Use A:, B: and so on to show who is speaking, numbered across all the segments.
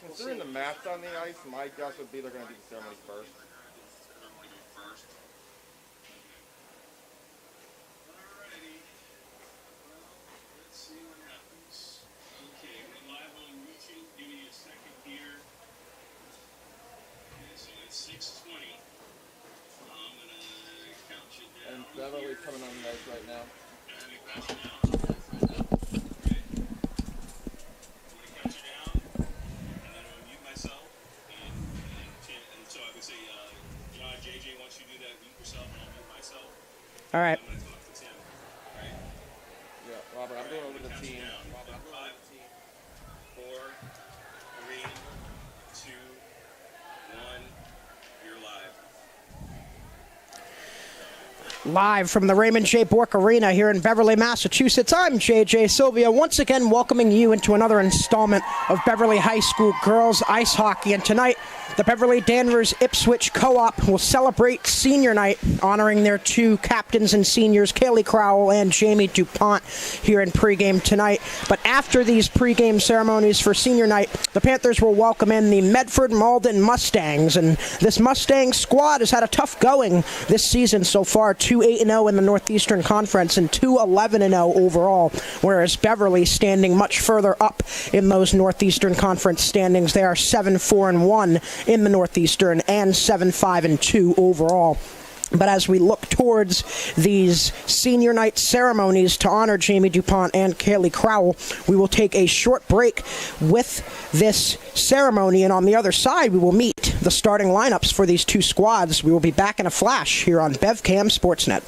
A: Considering the math on the ice, my guess would be they're going to do the ceremony first. And Beverly's coming on the ice right now.
B: All right.
A: Yeah, Robert, I'm going over the team.
C: 4, 3, 2, 1. You're live.
B: Live from the Raymond J. Bork Arena here in Beverly, Massachusetts, I'm JJ Sylvia, once again welcoming you into another installment of Beverly High School girls ice hockey. And tonight, the Beverly Danvers Ipswich Co-op will celebrate senior night, honoring their two captains and seniors, Kaylee Crowell and Jamie DuPont, here in pregame tonight. But after these pregame ceremonies for senior night, the Panthers will welcome in the Medford Malden Mustangs. And this Mustang squad has had a tough going this season so far, 2-8-0 in the Northeastern Conference and 2-11-0 overall, whereas Beverly standing much further up in those Northeastern Conference standings. They are 7-4-1 in the Northeastern and 7-5-2 overall. But as we look towards these senior night ceremonies to honor Jamie DuPont and Kaylee Crowell, we will take a short break with this ceremony, and on the other side we will meet the starting lineups for these two squads. We will be back in a flash here on BevCam Sportsnet.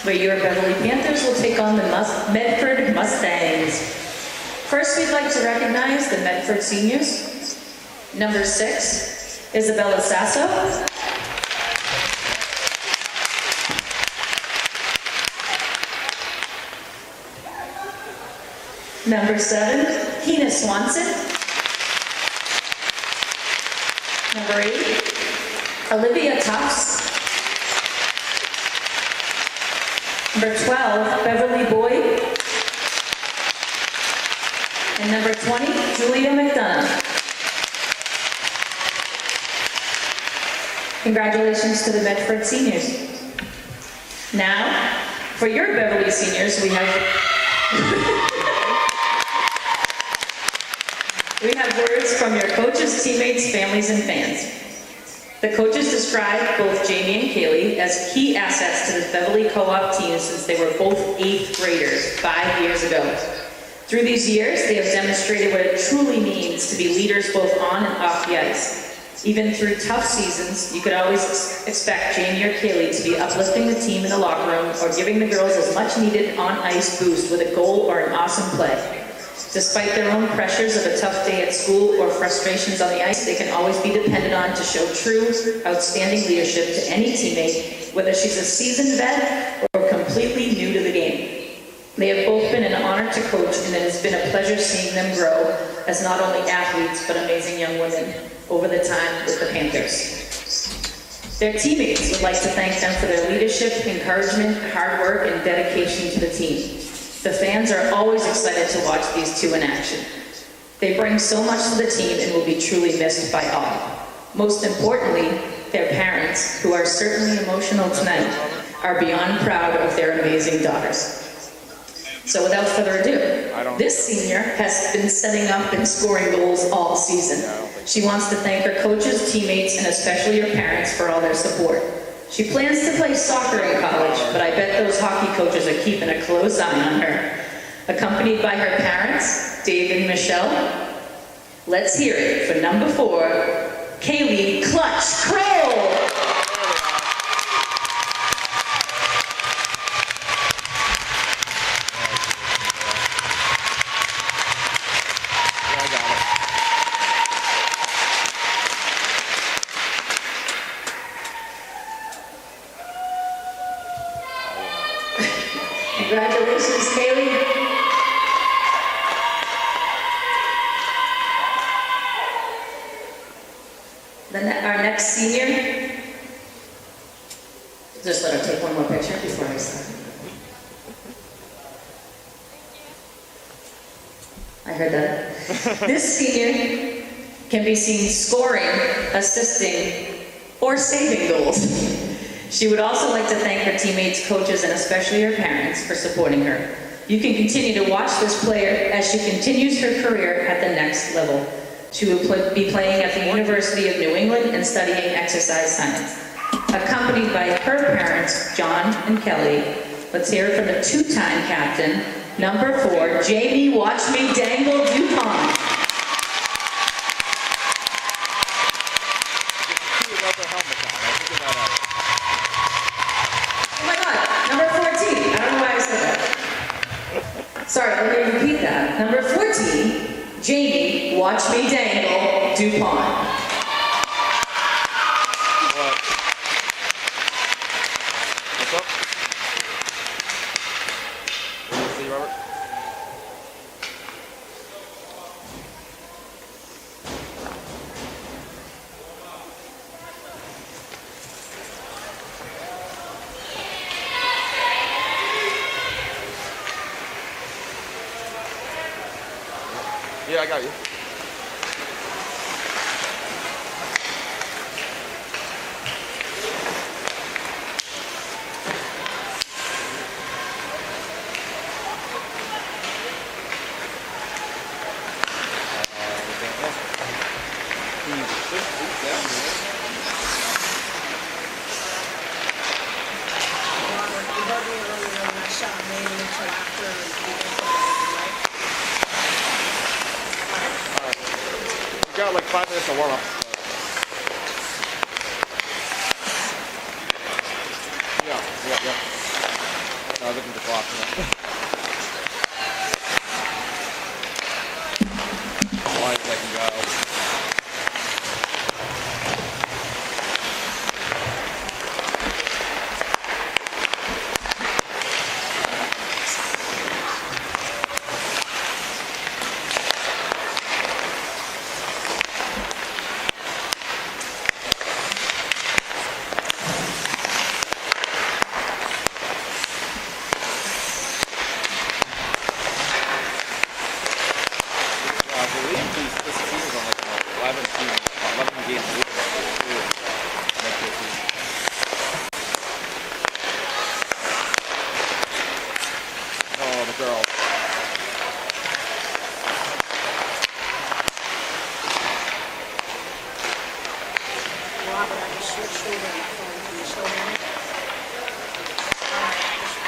D: Where your Beverly Panthers will take on the Medford Mustangs. First, we'd like to recognize the Medford seniors. Number 6, Isabella Sasso. Number 7, Hina Swanson. Number 8, Olivia Tufts. Number 12, Beverly Boyd. And number 20, Julia McDonough. Congratulations to the Medford seniors. Now, for your Beverly seniors, we have words from your coaches, teammates, families, and fans. The coaches described both Jamie and Kaylee as key assets to the Beverly Co-op team since they were both 8th graders 5 years ago. Through these years, they have demonstrated what it truly means to be leaders both on and off the ice. Even through tough seasons, you could always expect Jamie or Kaylee to be uplifting the team in the locker room or giving the girls as much needed on-ice boost with a goal or an awesome play. Despite their own pressures of a tough day at school or frustrations on the ice, they can always be depended on to show true, outstanding leadership to any teammate, whether she's a seasoned vet or completely new to the game. They have both been an honor to coach, and it has been a pleasure seeing them grow as not only athletes, but amazing young women over the time with the Panthers. Their teammates would like to thank them for their leadership, encouragement, hard work, and dedication to the team. The fans are always excited to watch these two in action. They bring so much to the team and will be truly missed by all. Most importantly, their parents, who are certainly emotional tonight, are beyond proud of their amazing daughters. So without further ado, this senior has been setting up and scoring goals all season. She wants to thank her coaches, teammates, and especially her parents for all their support. She plans to play soccer in college, but I bet those hockey coaches are keeping a close eye on her. Accompanied by her parents, Dave and Michelle, let's hear it for number 4, Kaylee Clutch Kroll. Congratulations, Kaylee. Then our next senior, just let her take one more picture before I start. I heard that. This senior can be seen scoring, assisting, or saving goals. She would also like to thank her teammates, coaches, and especially her parents for supporting her. You can continue to watch this player as she continues her career at the next level. She will be playing at the University of New England and studying exercise science. Accompanied by her parents, John and Kelly, let's hear it from the two-time captain, number 4, Jamie Watch Me Dangle DuPont. Sorry, let me repeat that. Number 14, Jamie, Watch Me Dangle, DuPont.
A: What? What's up? What do you see, Robert? Yeah, I got you. We got like 5 minutes to warm up. Yeah. No, looking at the clock. Why did I can go?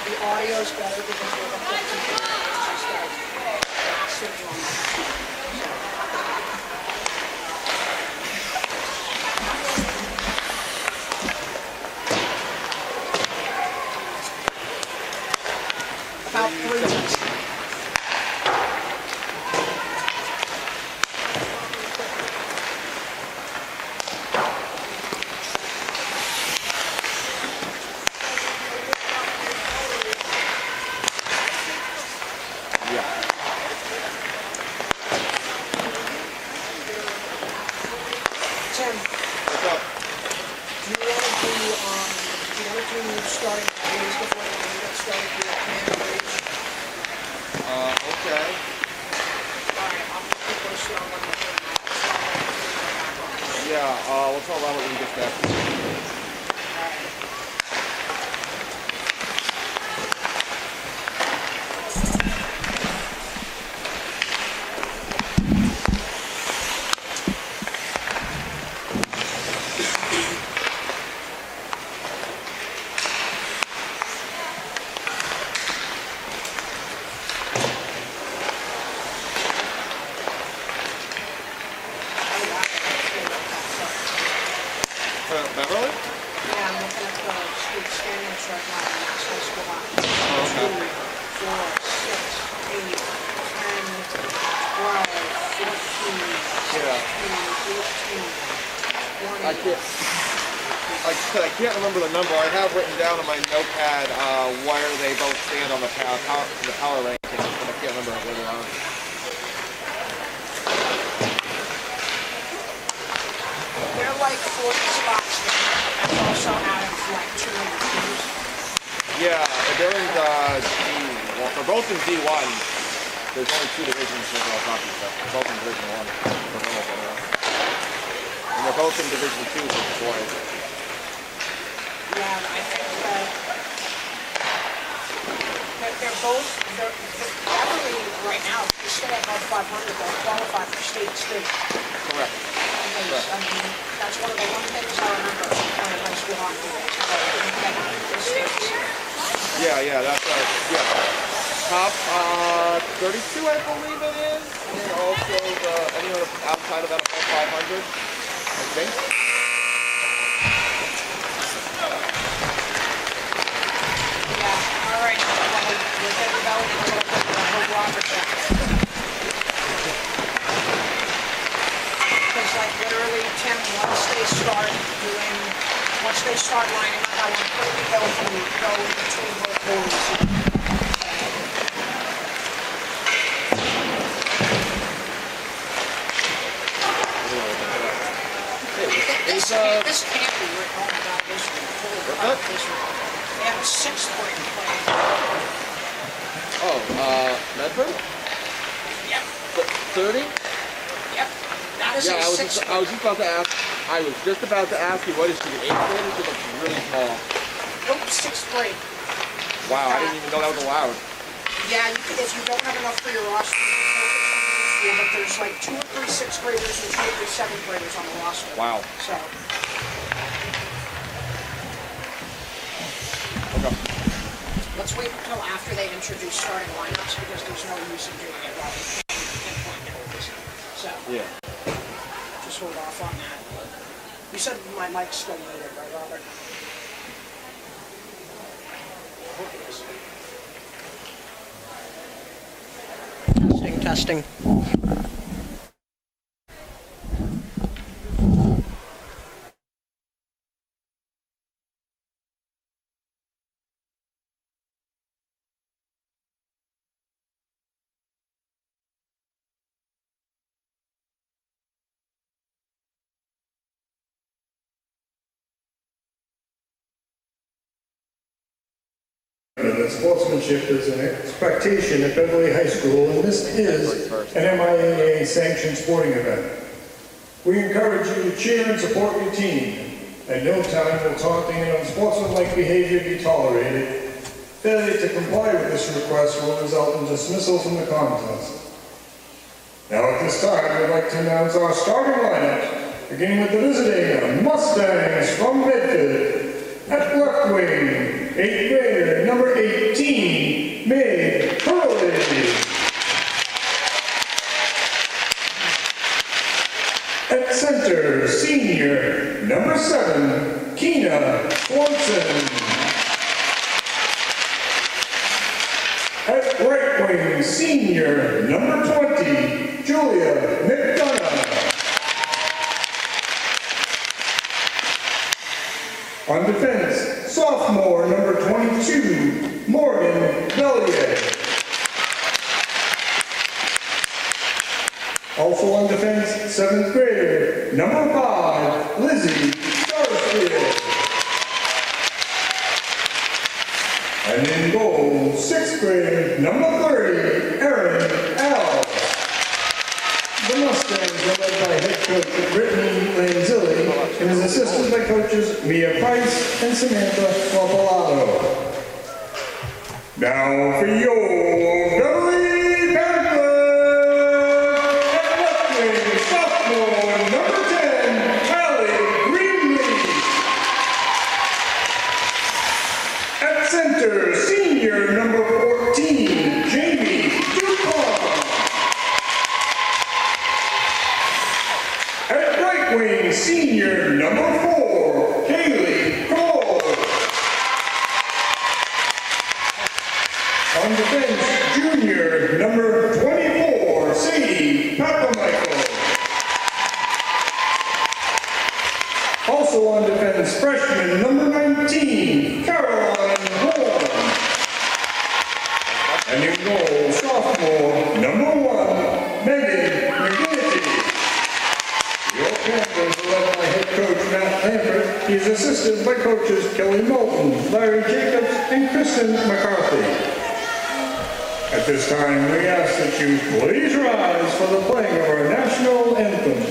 B: The audio's better because we're the whole team. Sitting on about 3 minutes.
A: What's up?
B: Do you want to do starting days before the game gets started? Do you want command grades?
A: Okay.
B: Alright, I'm going to posted on what you're doing now.
A: Yeah, we'll tell Robert when he gets back. Beverly?
B: Yeah, I'm looking at the street standings right now in Mass High School line. 2, 4, 6, 8, 10, 12, 14, 16,
A: I
B: 18, 20.
A: can't. Like I said, I can't remember the number. I have written down on my notepad where they both stand on the power rankings, but I can't remember it later on.
B: They're like 40 spots there. That's also out of like 200 teams.
A: Yeah, they're in D1. They're both in D1. There's only 2 divisions for all hockey stuff. They're both in Division 1. And they're both in Division 2 for the boys.
B: Yeah, I think that they're both, Beverly right now, if they stay above 500, they'll qualify for state too.
A: Correct.
B: Because, I mean, that's one of the things I remember from playing high school hockey. The states.
A: Yeah, that's top 32, I believe it is. And also anyone outside of that above 500, I think.
B: Yeah, all right. Well, we'll get Beverly in a little bit. We'll Robert back. Because, like, literally, Tim, once they start lining up, I want to go in between both goals. This can't be written on about this one. They have a 6th grade playing.
A: Oh, Medford?
B: Yep.
A: 30?
B: Yep. That is
A: Yeah,
B: a 6th grade.
A: I was just about to ask you, what is she, an 8th grade? She looks really small.
B: Nope, 6th grade.
A: Wow, I didn't even know that was allowed.
B: Yeah, if you don't have enough for your roster, but there's like 2 or 3 6th graders and 2 or 3 7th graders on the roster.
A: Wow.
B: So.
A: Okay.
B: Let's wait until after they introduce starting lineups because there's no use in doing it while we pinpoint goals. So.
A: Yeah.
B: Just hold off on that. You said my mic's still muted, right, Robert? I hope it is. Testing.
E: That sportsmanship is an expectation at Beverly High School, and this is an MIAA-sanctioned sporting event. We encourage you to cheer and support your team. At no time will taunting and unsportsmanlike behavior be tolerated. Failure to comply with this request will result in dismissal from the contest. Now at this time, we'd like to announce our starting lineup, beginning with the visiting Mustangs from Medford. At left wing, 8th grader, number 18, Beverly. At center, senior, number 7, Keena Swanson. At right wing, senior, number 20, Julia McDonough. On defense, sophomore, number 22, Morgan Bellier. Also on defense, 7th grader, number 5, Lizzie Lindsay Sarsfield. And in goal, 6th grade, number 30, Aaron L. The Mustangs are led by head coach Brittany Lanzilli and is assisted by coaches Mia Price and Samantha Papalato. Now for your Beverly Panthers and left wing sophomore number 10, Callie Greenleaf. At center, senior number 14, Jamie Dupont. At right wing, senior number 4, Kaylee Cole. On defense, junior number 24, Sadie Papamichael. Also on defense, freshman number 19, Caroline Horn. And in goal, sophomore number 1, Megan McGinty. Your Panthers are led by head coach Matt Lambert. He is assisted by coaches Kelly Moulton, Larry Jacobs, and Kristen McCarthy. At this time, we ask that you please rise for the playing of our national anthem.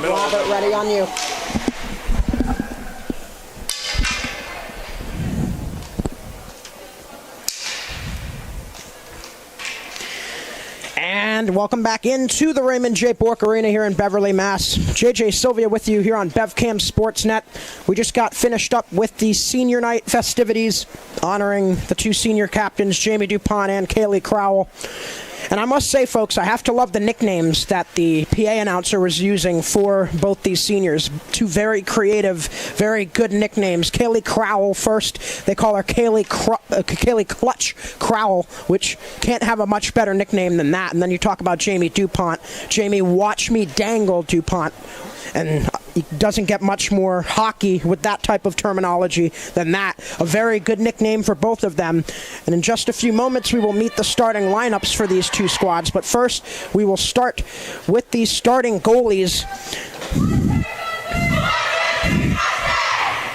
B: Robert, ready on you. And welcome back into the Raymond J. Bork Arena here in Beverly, Mass. JJ Sylvia with you here on BevCam Sportsnet. We just got finished up with the senior night festivities honoring the two senior captains, Jamie Dupont and Kaylee Crowell. And I must say, folks, I have to love the nicknames that the PA announcer was using for both these seniors. Two very creative, very good nicknames. Kaylee Crowell first. They call her Kaylee Clutch Crowell, which can't have a much better nickname than that. And then you talk about Jamie Dupont. Jamie Watch Me Dangle Dupont. And it doesn't get much more hockey with that type of terminology than that. A very good nickname for both of them. And in just a few moments, we will meet the starting lineups for these two squads. But first, we will start with the starting goalies.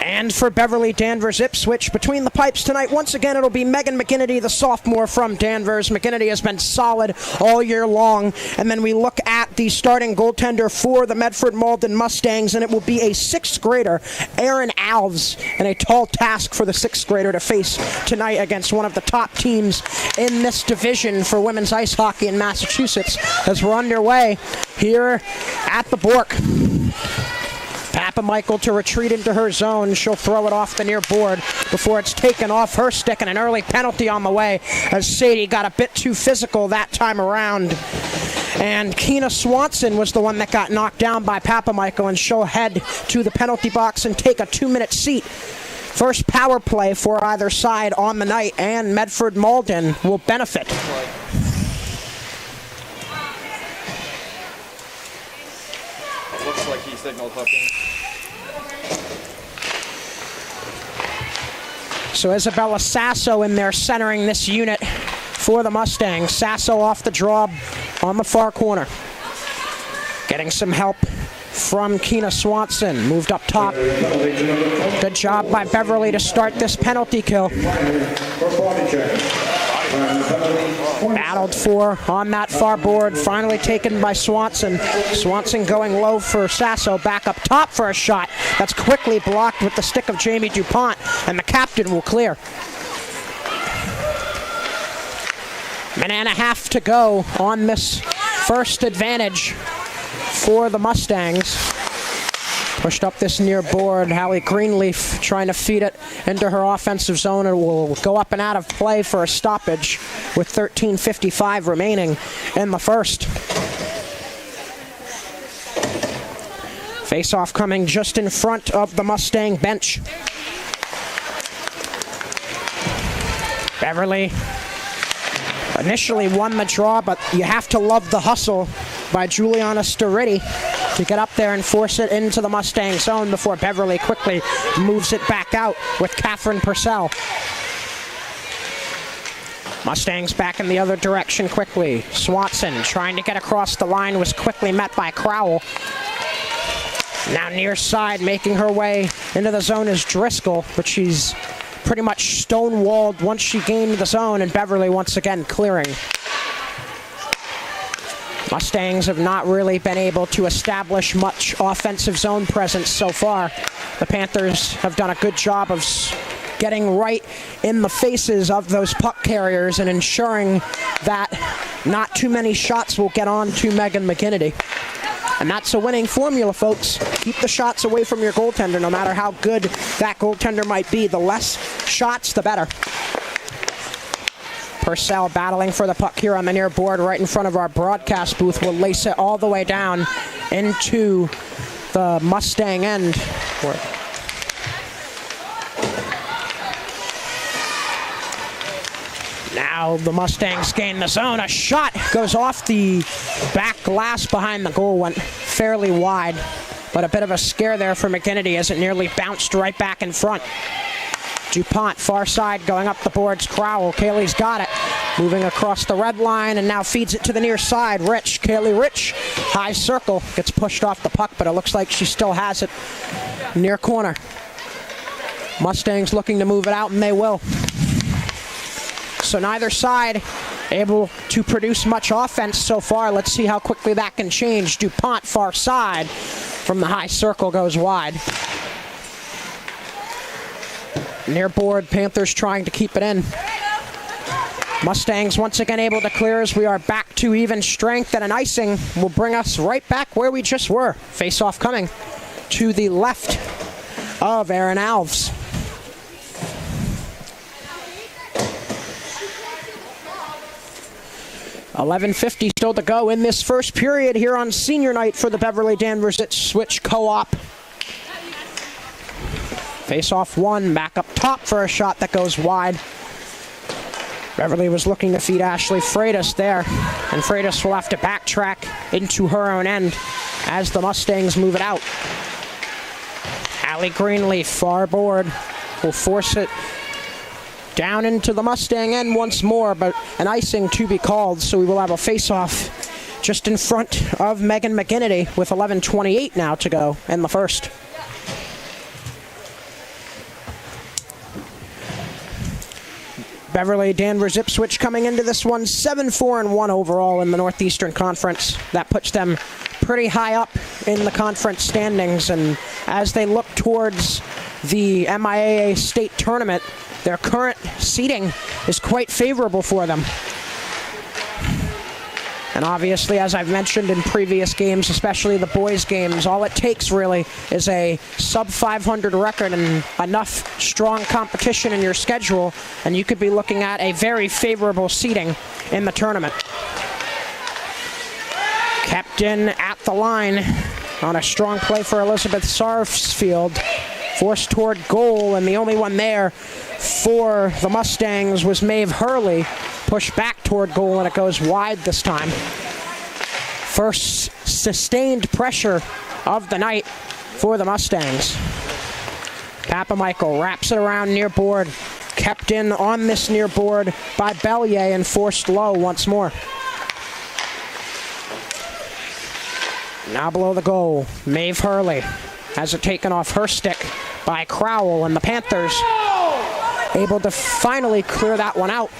B: And for Beverly, Danvers, Ipswich, between the pipes tonight, once again, it'll be Megan McGinty, the sophomore from Danvers. McGinty has been solid all year long. And then we look at the starting goaltender for the Medford Malden Mustangs, and it will be a 6th grader, Aaron Alves, and a tall task for the 6th grader to face tonight against one of the top teams in this division for women's ice hockey in Massachusetts as we're underway here at the Bork. Papamichael to retreat into her zone. She'll throw it off the near board before it's taken off her stick, and an early penalty on the way as Sadie got a bit too physical that time around. And Keena Swanson was the one that got knocked down by Papamichael, and she'll head to the penalty box and take a 2-minute seat. First power play for either side on the night, and Medford Malden will benefit.
A: Looks like he signaled something.
B: So Isabella Sasso in there centering this unit for the Mustangs. Sasso off the draw on the far corner. Getting some help from Keena Swanson. Moved up top. Good job by Beverly to start this penalty kill. Battled for on that far board. Finally taken by Swanson. Swanson going low for Sasso. Back up top for a shot. That's quickly blocked with the stick of Jamie DuPont. And the captain will clear. Minute and a half to go on this first advantage for the Mustangs. Pushed up this near board. Hallie Greenleaf trying to feed it into her offensive zone. It will go up and out of play for a stoppage with 13:55 remaining in the first. Face-off coming just in front of the Mustang bench. Beverly initially won the draw, but you have to love the hustle by Juliana Sturriddy to get up there and force it into the Mustang zone before Beverly quickly moves it back out with Catherine Purcell. Mustangs back in the other direction quickly. Swanson trying to get across the line was quickly met by Crowell. Now near side, making her way into the zone is Driscoll, but she's pretty much stonewalled once she gained the zone, and Beverly once again clearing. Mustangs have not really been able to establish much offensive zone presence so far. The Panthers have done a good job of getting right in the faces of those puck carriers and ensuring that not too many shots will get on to Megan McKinney. And that's a winning formula, folks. Keep the shots away from your goaltender, no matter how good that goaltender might be. The less shots, the better. Purcell battling for the puck here on the near board right in front of our broadcast booth. Will lace it all the way down into the Mustang end. Now the Mustangs gain the zone. A shot goes off the back glass behind the goal. Went fairly wide, but a bit of a scare there for McKinney as it nearly bounced right back in front. DuPont, far side, going up the boards. Crowell, Kaylee's got it. Moving across the red line and now feeds it to the near side. Rich, Kaylee Rich, high circle. Gets pushed off the puck, but it looks like she still has it near corner. Mustangs looking to move it out, and they will. So neither side able to produce much offense so far. Let's see how quickly that can change. DuPont, far side, from the high circle goes wide. Near board, Panthers trying to keep it in. Mustangs once again able to clear as we are back to even strength, and an icing will bring us right back where we just were. Face-off coming to the left of Aaron Alves. $11:50 still to go in this first period here on senior night for the Beverly Danvers Switch Co-op. Face-off one, back up top for a shot that goes wide. Beverly was looking to feed Ashley Freitas there, and Freitas will have to backtrack into her own end as the Mustangs move it out. Allie Greenleaf, far board, will force it down into the Mustang end once more, but an icing to be called, so we will have a face-off just in front of Megan McKinney with 11:28 now to go in the first. Beverly Danvers Ipswich coming into this one 7-4-1 overall in the Northeastern Conference. That puts them pretty high up in the conference standings, and as they look towards the MIAA state tournament, their current seeding is quite favorable for them. And obviously, as I've mentioned in previous games, especially the boys' games, all it takes really is a sub-500 record and enough strong competition in your schedule, and you could be looking at a very favorable seeding in the tournament. Kept in at the line on a strong play for Elizabeth Sarsfield. Forced toward goal, and the only one there for the Mustangs was Maeve Hurley. Pushed back toward goal, and it goes wide this time. First sustained pressure of the night for the Mustangs. Papa Michael wraps it around near board. kept in on this near board by Bellier and forced low once more. Now below the goal, Maeve Hurley has it taken off her stick by Crowell, and the Panthers able to finally clear that one out.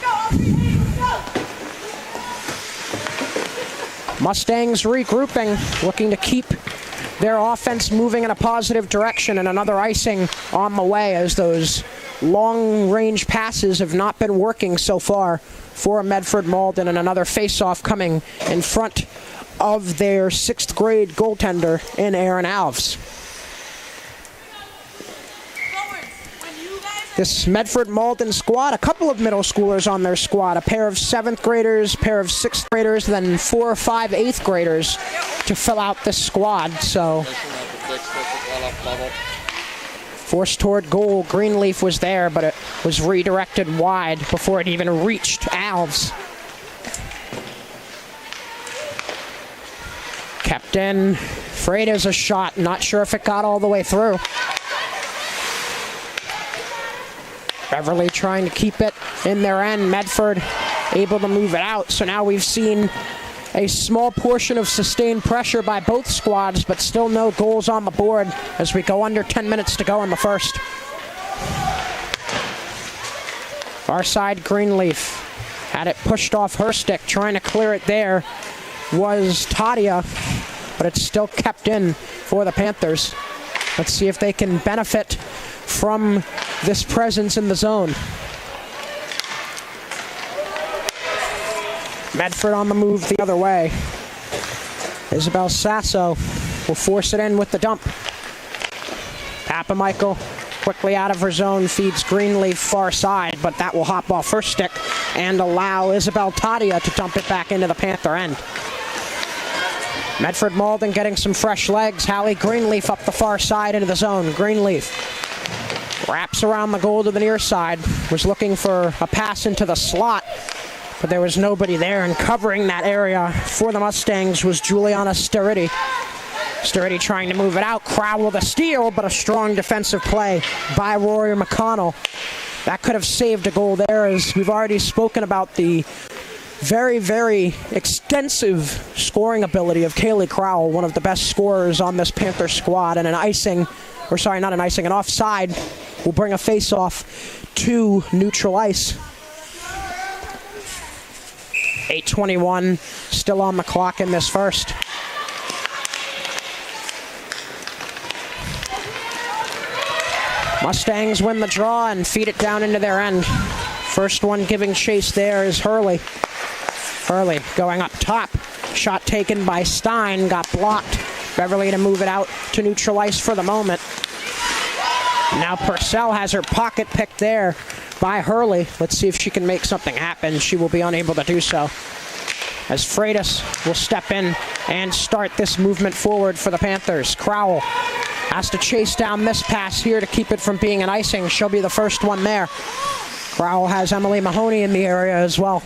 B: Mustangs regrouping, looking to keep their offense moving in a positive direction, and another icing on the way as those long-range passes have not been working so far for Medford Malden, and another face-off coming in front of their 6th grade goaltender in Aaron Alves. This Medford Malden squad, a couple of middle schoolers on their squad, a pair of 7th graders, a pair of 6th graders, then 4 or 5 8th graders to fill out this squad. So forced toward goal. Greenleaf was there, but it was redirected wide before it even reached Alves. Kept in. Freitas a shot. Not sure if it got all the way through. Beverly trying to keep it in their end. Medford able to move it out. So now we've seen a small portion of sustained pressure by both squads, but still no goals on the board as we go under 10 minutes to go in the first. Far side, Greenleaf had it pushed off her stick. Trying to clear it there was Tadia, but it's still kept in for the Panthers. Let's see if they can benefit from this presence in the zone. Medford on the move the other way. Isabel Sasso will force it in with the dump. Papamichael quickly out of her zone, feeds Greenleaf far side, but that will hop off her stick and allow Isabel Tadia to dump it back into the Panther end. Medford Malden getting some fresh legs. Hallie Greenleaf up the far side into the zone. Greenleaf wraps around the goal to the near side. Was looking for a pass into the slot, but there was nobody there, and covering that area for the Mustangs was Juliana Sterity. Sterity trying to move it out. Crowell the steal, but a strong defensive play by Rory McConnell. That could have saved a goal there, as we've already spoken about the very, very extensive scoring ability of Kaylee Crowell, one of the best scorers on this Panther squad, and an offside will bring a face-off to neutral ice. 8:21 still on the clock in this first. Mustangs win the draw and feed it down into their end. First one giving chase there is Hurley. Hurley going up top. Shot taken by Stein, got blocked. Beverly to move it out to neutral ice for the moment. Now Purcell has her pocket picked there by Hurley. Let's see if she can make something happen. She will be unable to do so, as Freitas will step in and start this movement forward for the Panthers. Crowell has to chase down this pass here to keep it from being an icing. She'll be the first one there. Crowell has Emily Mahoney in the area as well.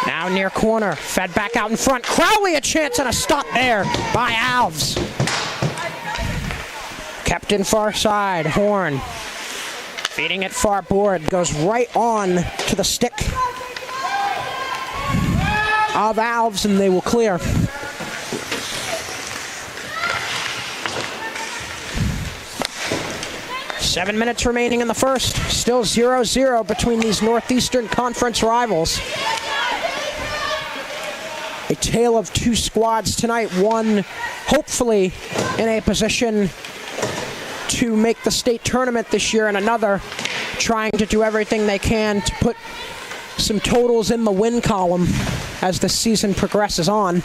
B: Now near corner, fed back out in front. Crowley a chance and a stop there by Alves. Kept in far side, Horn. Feeding it far board, goes right on to the stick of Alves, and they will clear. Seven minutes remaining in the first. Still 0-0 between these Northeastern Conference rivals. A tale of two squads tonight. One hopefully in a position to make the state tournament this year, and another trying to do everything they can to put some totals in the win column as the season progresses on.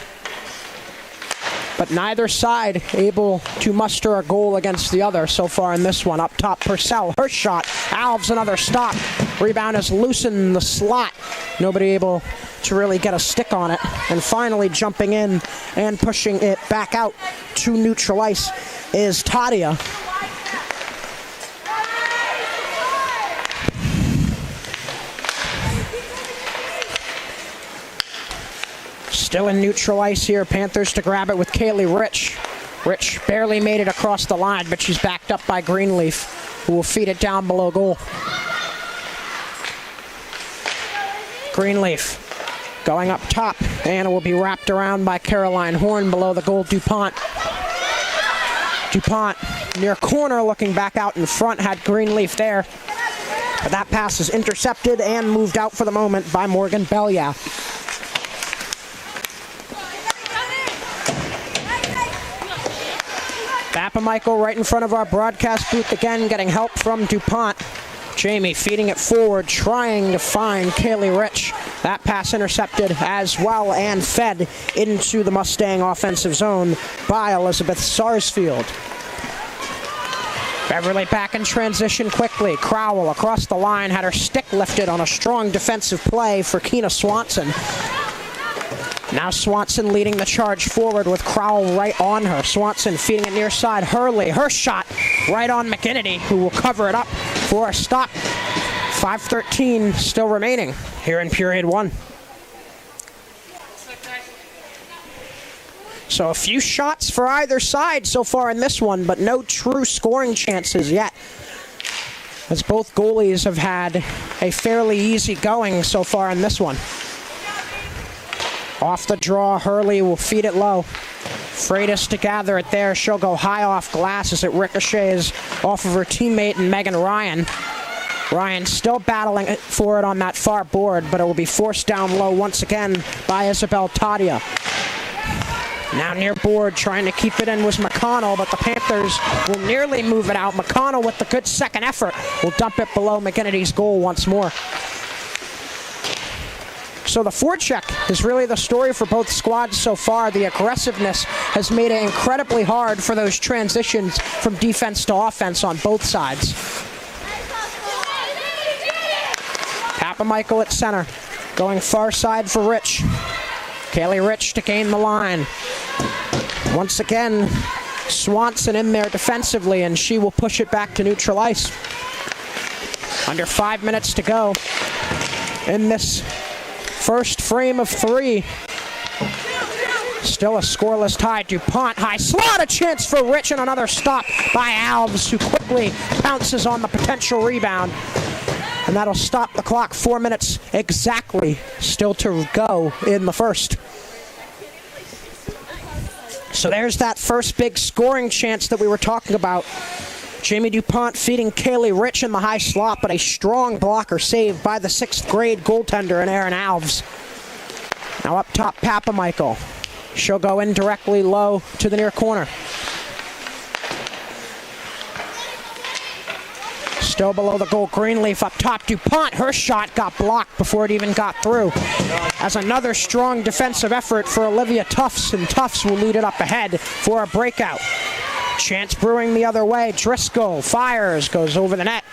B: But neither side able to muster a goal against the other so far in this one. Up top, Purcell, her shot. Alves, another stop. Rebound is loose in the slot. Nobody able to really get a stick on it. And finally jumping in and pushing it back out to neutral ice is Tadia. Still in neutral ice here. Panthers to grab it with Kaylee Rich. Rich barely made it across the line, but she's backed up by Greenleaf, who will feed it down below goal. Greenleaf going up top, and it will be wrapped around by Caroline Horn below the goal. DuPont near corner, looking back out in front, had Greenleaf there. But that pass is intercepted and moved out for the moment by Morgan Bellia. Michael right in front of our broadcast booth again, getting help from DuPont. Jamie feeding it forward, trying to find Kaylee Rich. That pass intercepted as well and fed into the Mustang offensive zone by Elizabeth Sarsfield. Beverly back in transition quickly. Crowell across the line, had her stick lifted on a strong defensive play for Keena Swanson. Now Swanson leading the charge forward with Crowell right on her. Swanson feeding it near side. Hurley, her shot right on McKinney, who will cover it up for a stop. 5:13 still remaining here in period one. So a few shots for either side so far in this one, but no true scoring chances yet, as both goalies have had a fairly easy going so far in this one. Off the draw, Hurley will feed it low. Freitas to gather it there. She'll go high off glass as it ricochets off of her teammate and Megan Ryan. Ryan still battling for it on that far board, but it will be forced down low once again by Isabel Tadia. Now near board, trying to keep it in was McConnell, but the Panthers will nearly move it out. McConnell with the good second effort will dump it below McKennedy's goal once more. So the forecheck is really the story for both squads so far. The aggressiveness has made it incredibly hard for those transitions from defense to offense on both sides. Michael at center, going far side for Rich. Kaylee Rich to gain the line. Once again, Swanson in there defensively, and she will push it back to neutral ice. Under 5 minutes to go in this first frame of three. Still a scoreless tie. DuPont high slot, a chance for Rich, and another stop by Alves, who quickly pounces on the potential rebound. And that'll stop the clock. 4 minutes exactly still to go in the first. So there's that first big scoring chance that we were talking about. Jamie DuPont feeding Kaylee Rich in the high slot, but a strong blocker saved by the 6th grade goaltender in Erin Alves. Now up top, Papamichael. She'll go in directly low to the near corner. Still below the goal, Greenleaf up top. DuPont, her shot got blocked before it even got through. As another strong defensive effort for Olivia Tufts, and Tufts will lead it up ahead for a breakout. Chance brewing the other way. Driscoll fires, goes over the net.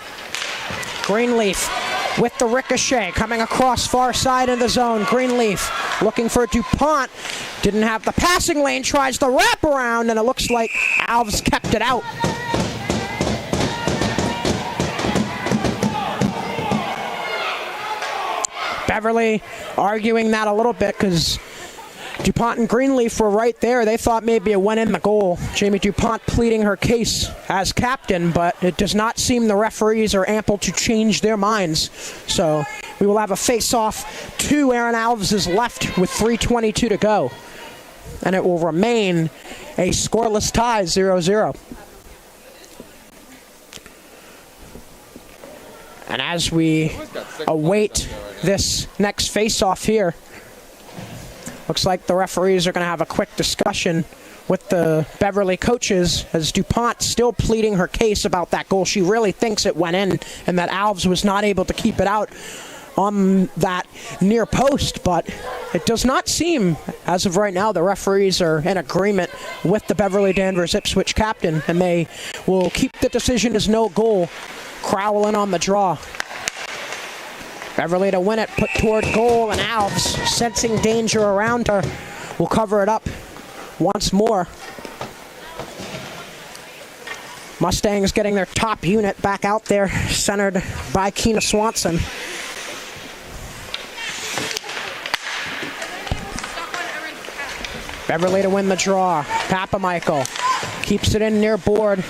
B: Greenleaf with the ricochet, coming across far side of the zone. Greenleaf looking for DuPont. Didn't have the passing lane, tries the wraparound, and it looks like Alves kept it out. Beverly arguing that a little bit because DuPont and Greenleaf were right there. They thought maybe it went in the goal. Jamie DuPont pleading her case as captain, but it does not seem the referees are ample to change their minds. So we will have a face-off to Erin Alves' left with 3:22 to go. And it will remain a scoreless tie, 0-0. And as we await this next face-off here, looks like the referees are going to have a quick discussion with the Beverly coaches, as DuPont still pleading her case about that goal. She really thinks it went in and that Alves was not able to keep it out on that near post, but it does not seem, as of right now, the referees are in agreement with the Beverly Danvers Ipswich captain, and they will keep the decision as no goal. Crowell in on the draw. Beverly to win it, put toward goal, and Alves, sensing danger around her, will cover it up once more. Mustangs getting their top unit back out there, centered by Keena Swanson. Beverly to win the draw. Papamichael Keeps it in near board.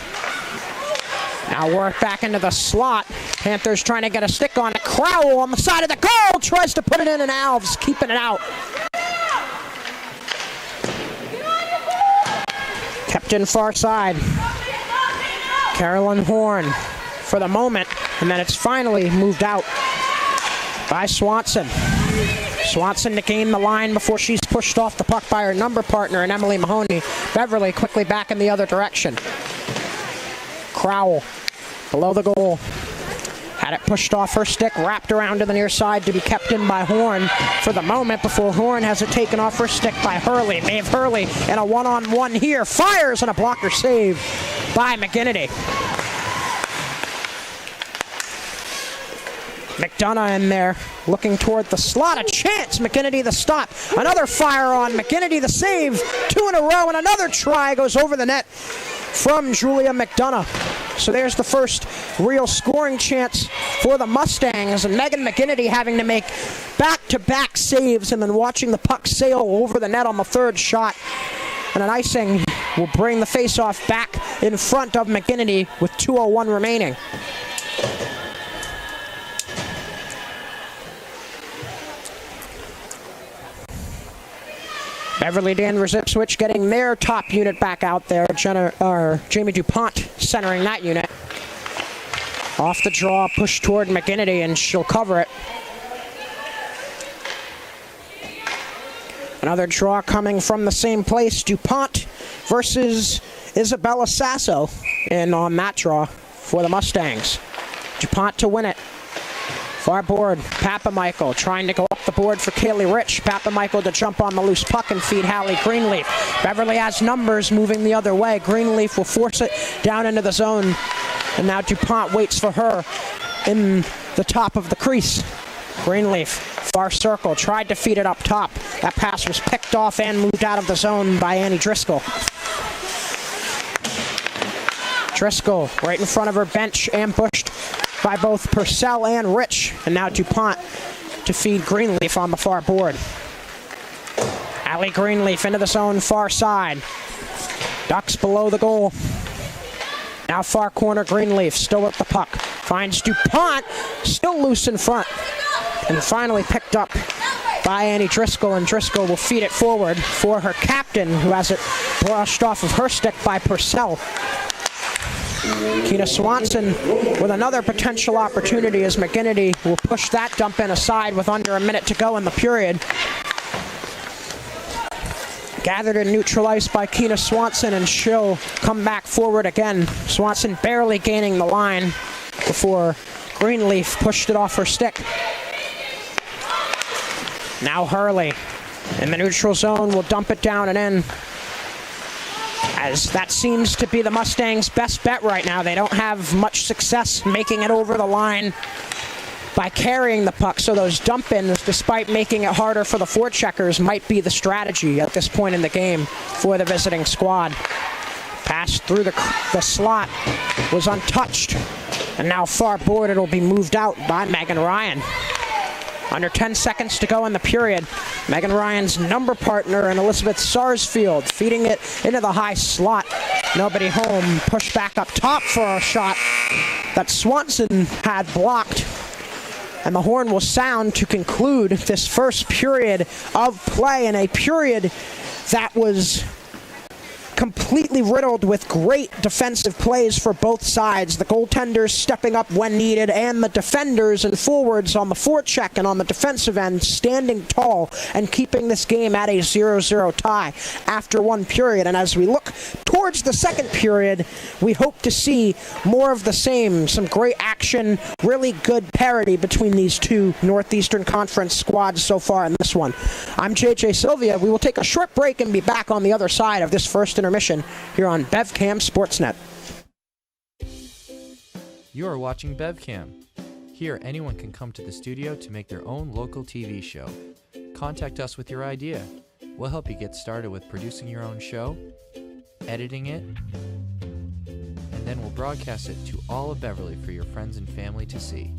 B: Now work back into the slot. Panthers trying to get a stick on it. Crowell on the side of the goal. Tries to put it in, and Alves keeping it out. Kept in far side. Carolyn Horn for the moment, and then it's finally moved out by Swanson. Swanson to gain the line before she's pushed off the puck by her number partner and Emily Mahoney. Beverly quickly back in the other direction. Crowell below the goal. Had it pushed off her stick, wrapped around to the near side to be kept in by Horn for the moment before Horn has it taken off her stick by Hurley. Maeve Hurley in a one-on-one here. Fires and a blocker save by McGinnity. McDonough in there, looking toward the slot. A chance. McGinnity the stop. Another fire on McGinnity the save. 2 in a row, and another try goes over the net from Julia McDonough. So there's the first real scoring chance for the Mustangs, and Megan McGinnity having to make back-to-back saves and then watching the puck sail over the net on the third shot. And an icing will bring the face-off back in front of McGinnity with 2:01 remaining. Beverly Danvers Ipswich getting their top unit back out there. Jamie DuPont centering that unit. Off the draw, push toward McGinnity, and she'll cover it. Another draw coming from the same place. DuPont versus Isabella Sasso in on that draw for the Mustangs. DuPont to win it. Far board, Papamichael trying to go up the board for Kaylee Rich. Papamichael to jump on the loose puck and feed Hallie Greenleaf. Beverly has numbers moving the other way. Greenleaf will force it down into the zone. And now DuPont waits for her in the top of the crease. Greenleaf, far circle, tried to feed it up top. That pass was picked off and moved out of the zone by Annie Driscoll. Driscoll right in front of her bench, ambushed by both Purcell and Rich. And now DuPont to feed Greenleaf on the far board. Allie Greenleaf into the zone, far side. Ducks below the goal. Now far corner, Greenleaf still with the puck. Finds DuPont, still loose in front. And finally picked up by Annie Driscoll, and Driscoll will feed it forward for her captain, who has it brushed off of her stick by Purcell. Keena Swanson with another potential opportunity as McGinnity will push that dump in aside with under a minute to go in the period. Gathered and neutralized by Keena Swanson, and she'll come back forward again. Swanson barely gaining the line before Greenleaf pushed it off her stick. Now Hurley in the neutral zone will dump it down and in, as that seems to be the Mustangs' best bet right now. They don't have much success making it over the line by carrying the puck, so those dump-ins, despite making it harder for the forecheckers, might be the strategy at this point in the game for the visiting squad. Pass through the slot was untouched, and now far board, it'll be moved out by Megan Ryan. Under 10 seconds to go in the period. Megan Ryan's number partner and Elizabeth Sarsfield feeding it into the high slot. Nobody home. Push back up top for a shot that Swanson had blocked. And the horn will sound to conclude this first period of play, in a period that was completely riddled with great defensive plays for both sides. The goaltenders stepping up when needed, and the defenders and forwards on the forecheck and on the defensive end standing tall and keeping this game at a 0-0 tie after one period. And as we look towards the second period, we hope to see more of the same. Some great action, really good parity between these two Northeastern Conference squads so far in this one. I'm JJ Sylvia. We will take a short break and be back on the other side of this first intermission here on BevCam Sportsnet.
F: You are watching BevCam. Here, anyone can come to the studio to make their own local TV show. Contact us with your idea. We'll help you get started with producing your own show, editing it, and then we'll broadcast it to all of Beverly for your friends and family to see.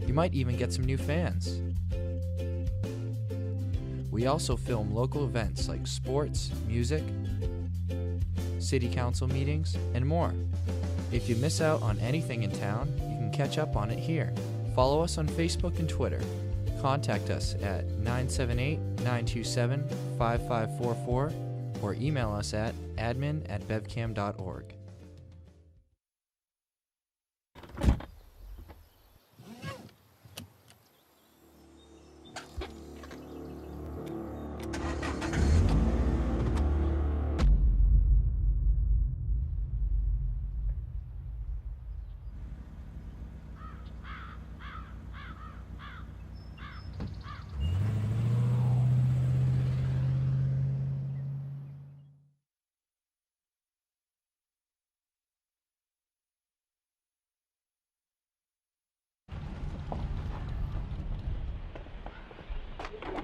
F: You might even get some new fans. We also film local events like sports, music, city council meetings, and more. If you miss out on anything in town, you can catch up on it here. Follow us on Facebook and Twitter. Contact us at 978-927-5544 or email us at admin@bevcam.org.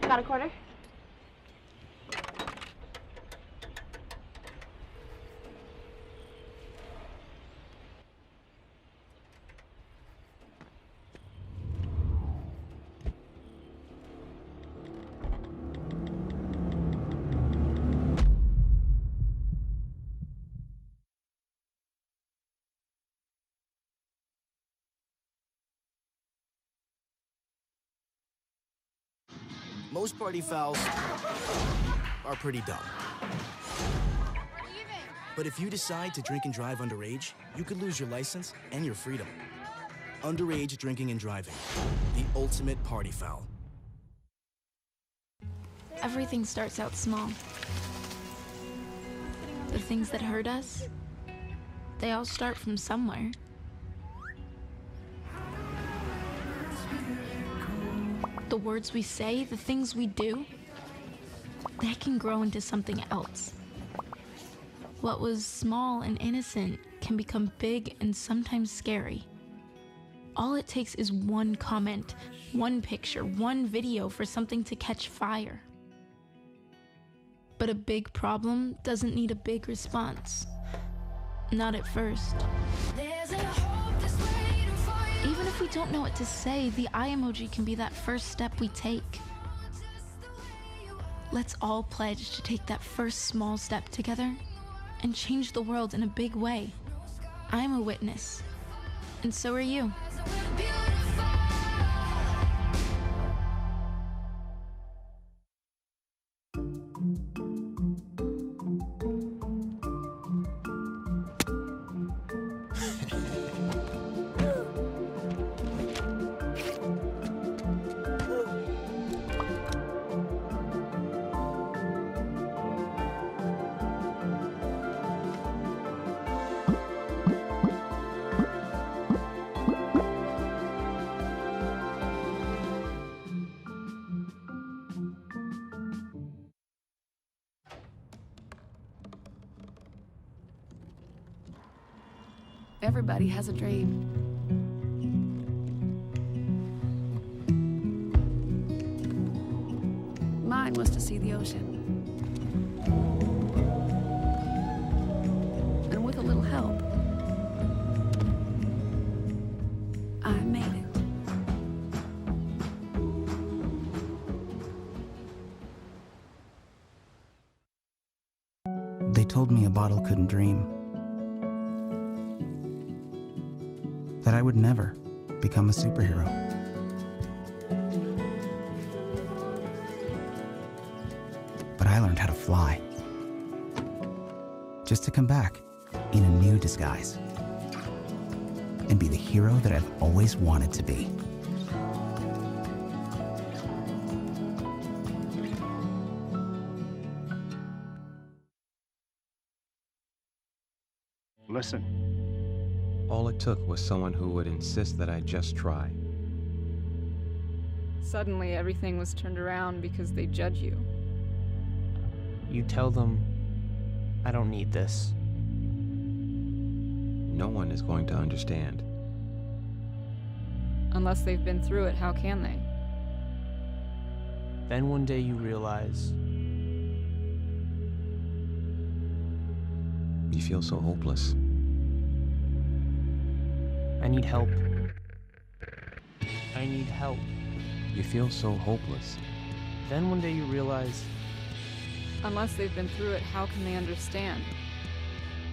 G: Got a quarter?
H: Most party fouls are pretty dumb. But if you decide to drink and drive underage, you could lose your license and your freedom. Underage drinking and driving, the ultimate party foul.
G: Everything starts out small. The things that hurt us, they all start from somewhere. The words we say, the things we do, they can grow into something else. What was small and innocent can become big and sometimes scary. All it takes is one comment, one picture, one video for something to catch fire. But a big problem doesn't need a big response. Not at first. Even if we don't know what to say, the eye emoji can be that first step we take. Let's all pledge to take that first small step together and change the world in a big way. I'm a witness, and so are you.
I: Everybody has a dream. Mine was to see the ocean. And with a little help, I made it.
H: They told me a bottle couldn't dream. That I would never become a superhero. But I learned how to fly. Just to come back in a new disguise. And be the hero that I've always wanted to be.
J: Listen. All it took was someone who would insist that I just try.
K: Suddenly, everything was turned around because they judge you.
L: You tell them, I don't need this.
J: No one is going to understand.
K: Unless they've been through it, how can they?
L: Then one day you realize...
J: You feel so hopeless.
L: I need help. I need help.
J: You feel so hopeless.
L: Then one day you realize...
K: Unless they've been through it, how can they understand?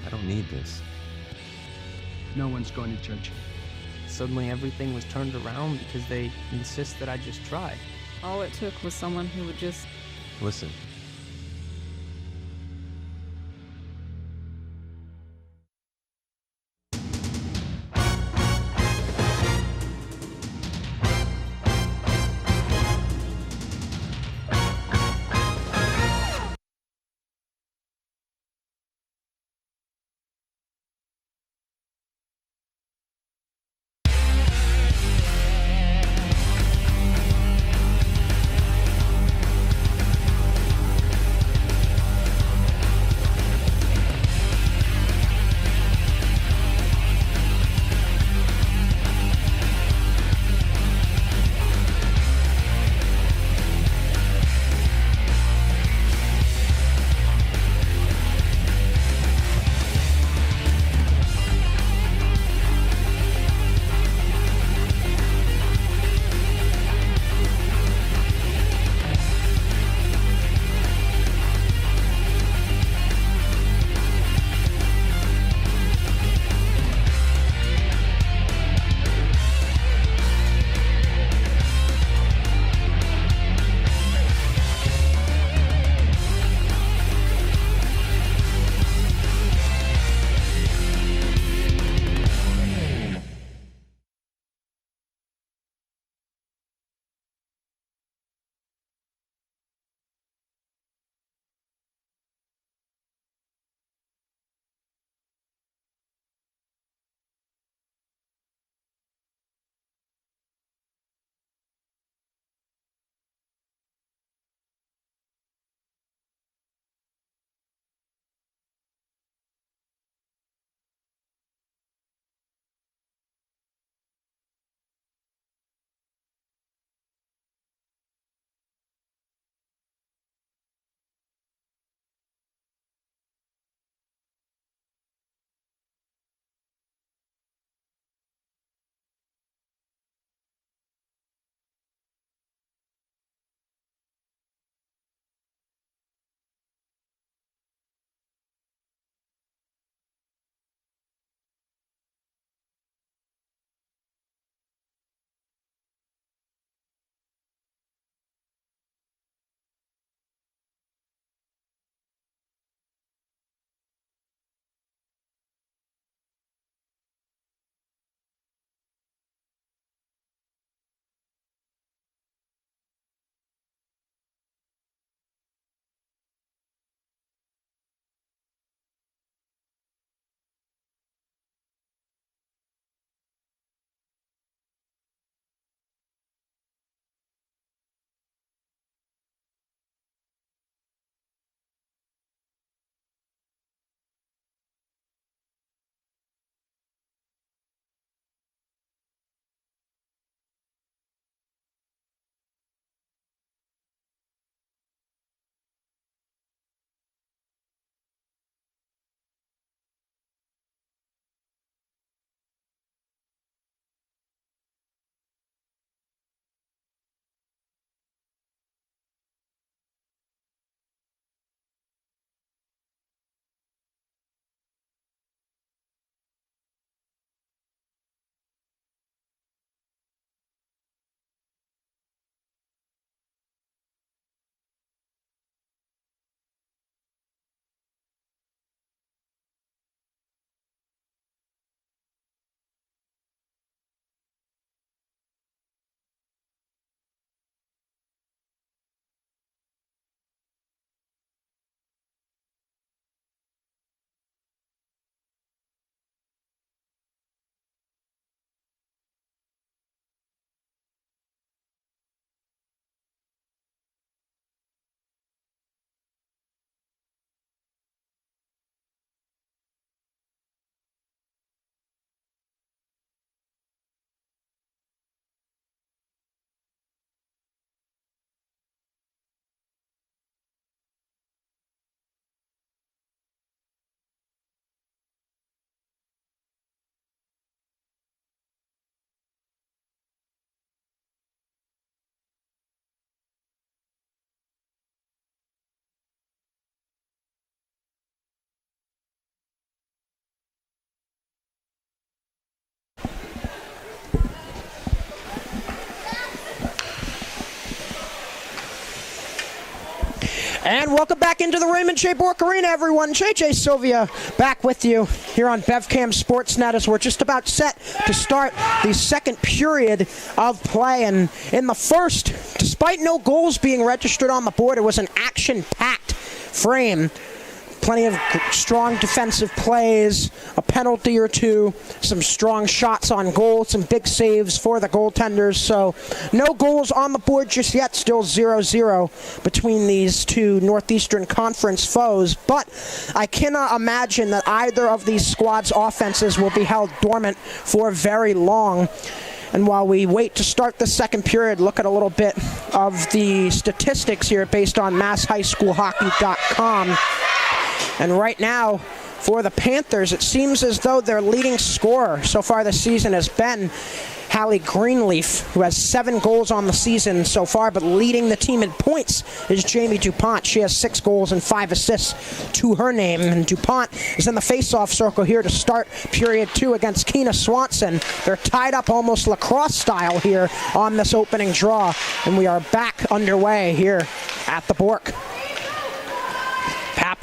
J: I don't need this.
L: No one's going to judge you. Suddenly everything was turned around because they insist that I just try.
K: All it took was someone who would just...
J: Listen.
B: And welcome back into the Raymond J. Bork Arena, everyone. JJ Sylvia back with you here on BevCam Sportsnet as we're just about set to start the second period of play. And in the first, despite no goals being registered on the board, it was an action-packed frame. Plenty of strong defensive plays, a penalty or two, some strong shots on goal, some big saves for the goaltenders. So no goals on the board just yet, still 0-0 between these two Northeastern Conference foes. But I cannot imagine that either of these squads' offenses will be held dormant for very long. And while we wait to start the second period, look at a little bit of the statistics here based on MassHighSchoolHockey.com. And right now, for the Panthers, it seems as though their leading scorer so far this season has been Hallie Greenleaf, who has 7 goals on the season so far, but leading the team in points is Jamie DuPont. She has 6 goals and 5 assists to her name, and DuPont is in the face-off circle here to start period 2 against Keena Swanson. They're tied up almost lacrosse style here on this opening draw, and we are back underway here at the Bork.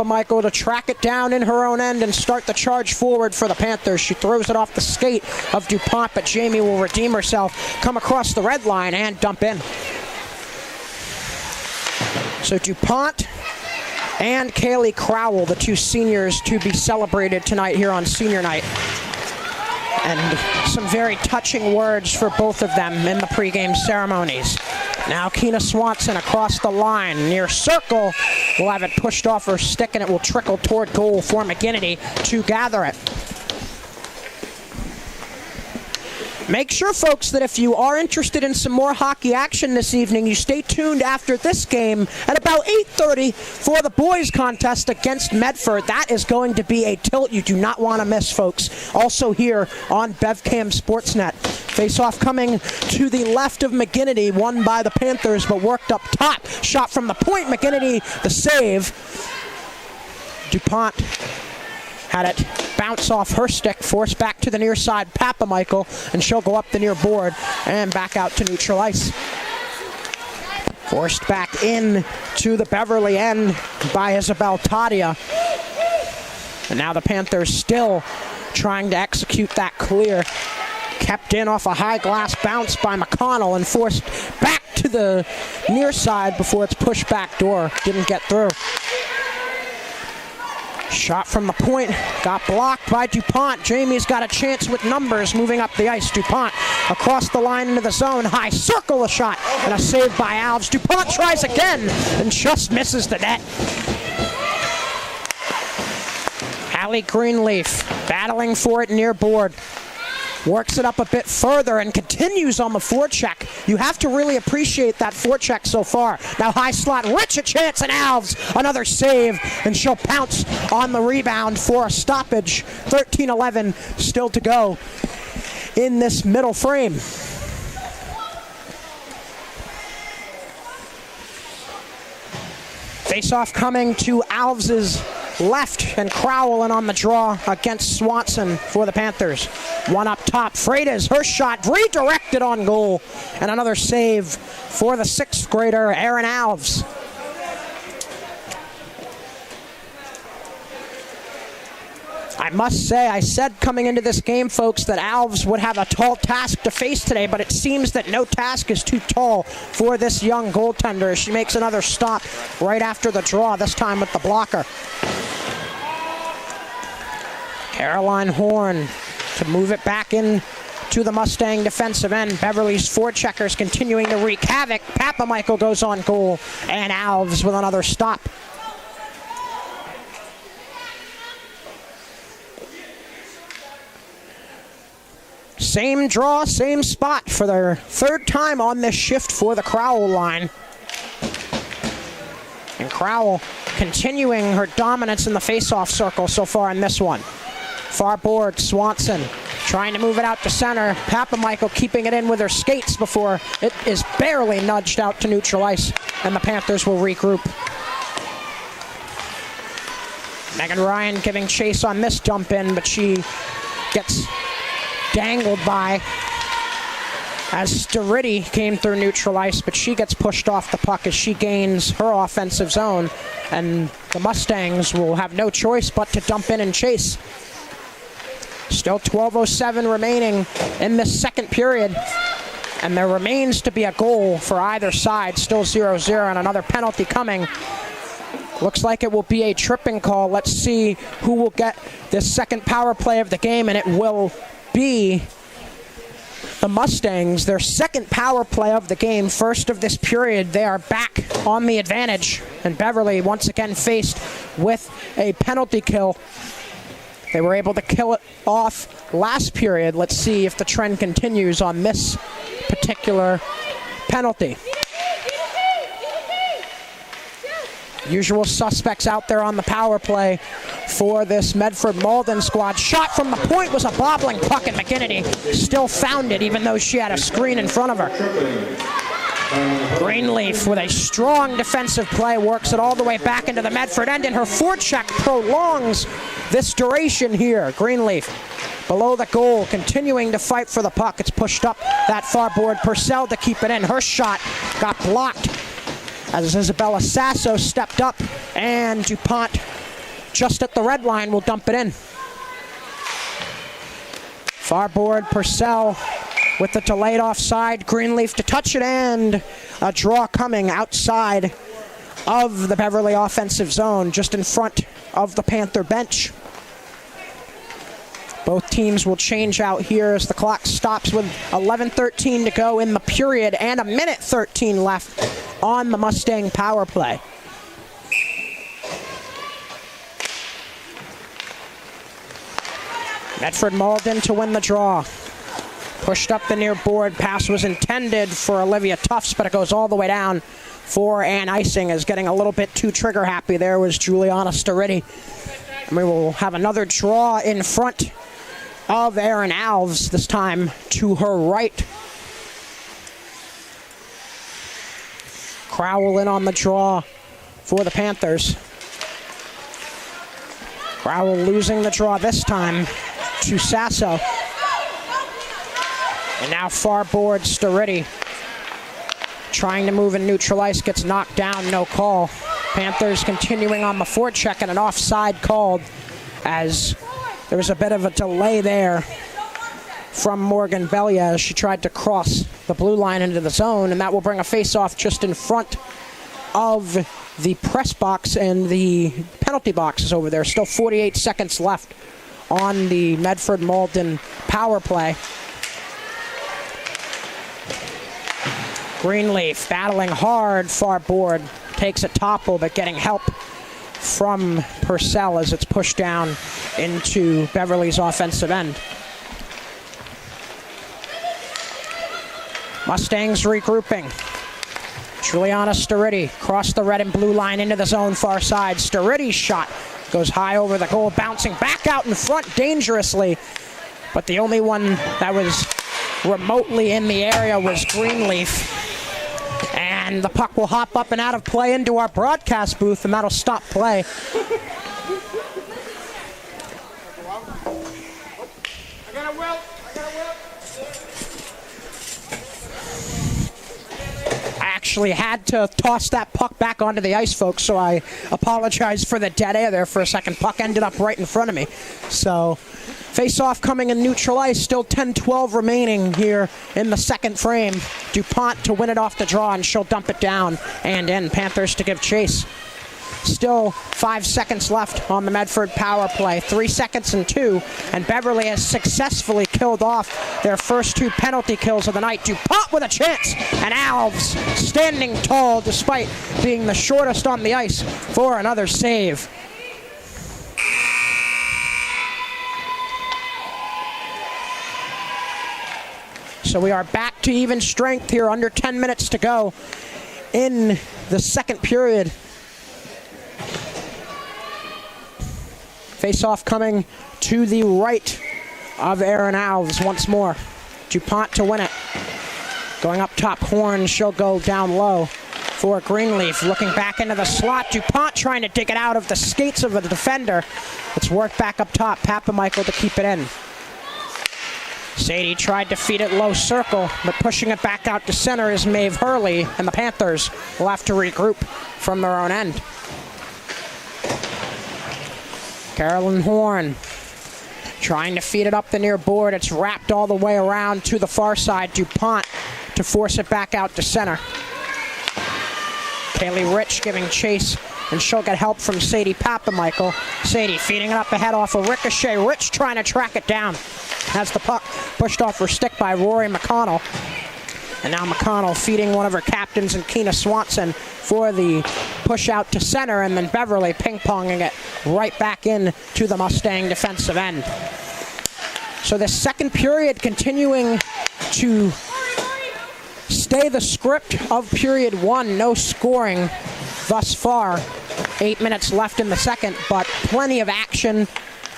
B: Michael to track it down in her own end and start the charge forward for the Panthers. She throws it off the skate of DuPont, but Jamie will redeem herself, come across the red line, and dump in. So DuPont and Kaylee Crowell, the 2 seniors to be celebrated tonight here on senior night. And some very touching words for both of them in the pregame ceremonies. Now Keena Swanson across the line near circle. Will have it pushed off her stick, and it will trickle toward goal for McGinnity to gather it. Make sure, folks, that if you are interested in some more hockey action this evening, you stay tuned after this game at about 8:30 for the boys contest against Medford. That is going to be a tilt you do not want to miss, folks. Also here on BevCam Sportsnet. Face-off coming to the left of McGinnity, won by the Panthers, but worked up top. Shot from the point, McGinnity, the save. DuPont had it bounce off her stick, forced back to the near side, Michael, and she'll go up the near board and back out to neutral ice. Forced back in to the Beverly end by Isabel Tadia. And now the Panthers still trying to execute that clear. Kept in off a high glass bounce by McConnell and forced back to the near side before it's pushed back door. Didn't get through. Shot from the point, got blocked by DuPont. Jamie's got a chance with numbers moving up the ice. DuPont across the line into the zone. High circle a shot and a save by Alves. DuPont tries again and just misses the net. Hallie Greenleaf battling for it near board. Works it up a bit further and continues on the forecheck. You have to really appreciate that forecheck so far. Now high slot, Rich a chance, and Alves another save, and she'll pounce on the rebound for a stoppage. 13-11 still to go in this middle frame. Face-off coming to Alves's left, and Crowell in on the draw against Swanson for the Panthers. One up top, Freitas, her shot redirected on goal, and another save for the 6th grader, Aaron Alves. I must say, I said coming into this game, folks, that Alves would have a tall task to face today, but it seems that no task is too tall for this young goaltender. She makes another stop right after the draw, this time with the blocker. Caroline Horn to move it back in to the Mustang defensive end. Beverly's forecheckers continuing to wreak havoc. Michael goes on goal, and Alves with another stop. Same draw, same spot for their 3rd time on this shift for the Crowell line. And Crowell continuing her dominance in the face-off circle so far in this one. Far board, Swanson trying to move it out to center. Michael keeping it in with her skates before it is barely nudged out to neutral ice, and the Panthers will regroup. Megan Ryan giving chase on this dump in, but she gets dangled by as Sturridge came through neutral ice, but she gets pushed off the puck as she gains her offensive zone, and the Mustangs will have no choice but to dump in and chase. Still 12:07 remaining in this second period, and there remains to be a goal for either side. Still 0-0, and another penalty coming. Looks like it will be a tripping call. Let's see who will get this second power play of the game, and it will be the Mustangs, their second power play of the game, first of this period. They are back on the advantage, and Beverly once again faced with a penalty kill. They were able to kill it off last period. Let's see if the trend continues on this particular penalty. Usual suspects out there on the power play for this Medford Malden squad. Shot from the point was a bobbling puck, and McGinnity still found it even though she had a screen in front of her. Greenleaf with a strong defensive play works it all the way back into the Medford end, and her forecheck prolongs this duration here. Greenleaf below the goal, continuing to fight for the puck. It's pushed up that far board. Purcell to keep it in. Her shot got blocked as Isabella Sasso stepped up, and DuPont just at the red line will dump it in. Far board, Purcell with the delayed offside. Greenleaf to touch it, and a draw coming outside of the Beverly offensive zone, just in front of the Panther bench. Both teams will change out here as the clock stops with 11:13 to go in the period and a minute 13 left on the Mustang power play. Medford Malden to win the draw. Pushed up the near board. Pass was intended for Olivia Tufts, but it goes all the way down for Ann Icing, as getting a little bit too trigger happy there was Juliana Sturridge. And we will have another draw in front of Erin Alves, this time to her right. Crowell in on the draw for the Panthers. Crowell losing the draw this time to Sasso. And now far board, Sturridge trying to move in neutral ice, gets knocked down, no call. Panthers continuing on the forecheck, and an offside called as there was a bit of a delay there from Morgan Belia as she tried to cross the blue line into the zone, and that will bring a face-off just in front of the press box and the penalty boxes over there. Still 48 seconds left on the Medford Malden power play. Greenleaf battling hard, far board, takes a topple, but getting help from Purcell as it's pushed down into Beverly's offensive end. Mustangs regrouping. Juliana Sturridge crossed the red and blue line into the zone far side. Sturridge's shot goes high over the goal, bouncing back out in front dangerously, but the only one that was remotely in the area was Greenleaf. And the puck will hop up and out of play into our broadcast booth, and that'll stop play. I actually had to toss that puck back onto the ice, folks, so I apologize for the dead air there for a second. Puck ended up right in front of me. So face-off coming in neutral ice, still 10-12 remaining here in the second frame. DuPont to win it off the draw, and she'll dump it down and in. Panthers to give chase. Still 5 seconds left on the Medford power play. 3 seconds and 2, and Beverly has successfully killed off their first 2 penalty kills of the night. DuPont with a chance, and Alves standing tall despite being the shortest on the ice for another save. So we are back to even strength here, under 10 minutes to go in the second period. Face-off coming to the right of Erin Alves once more. DuPont to win it. Going up top, Horn, she'll go down low for Greenleaf. Looking back into the slot, DuPont trying to dig it out of the skates of the defender. It's worked back up top, Papamichael to keep it in. Sadie tried to feed it low circle, but pushing it back out to center is Maeve Hurley, and the Panthers will have to regroup from their own end. Carolyn Horn trying to feed it up the near board. It's wrapped all the way around to the far side. DuPont to force it back out to center. Kaylee Rich giving chase, and she'll get help from Sadie Papamichael. Sadie feeding it up ahead off a ricochet. Rich trying to track it down. Has the puck pushed off her stick by Rory McConnell. And now McConnell feeding one of her captains and Keena Swanson for the push out to center, and then Beverly ping-ponging it right back in to the Mustang defensive end. So the second period continuing to stay the script of period one. No scoring thus far. 8 minutes left in the second, but plenty of action.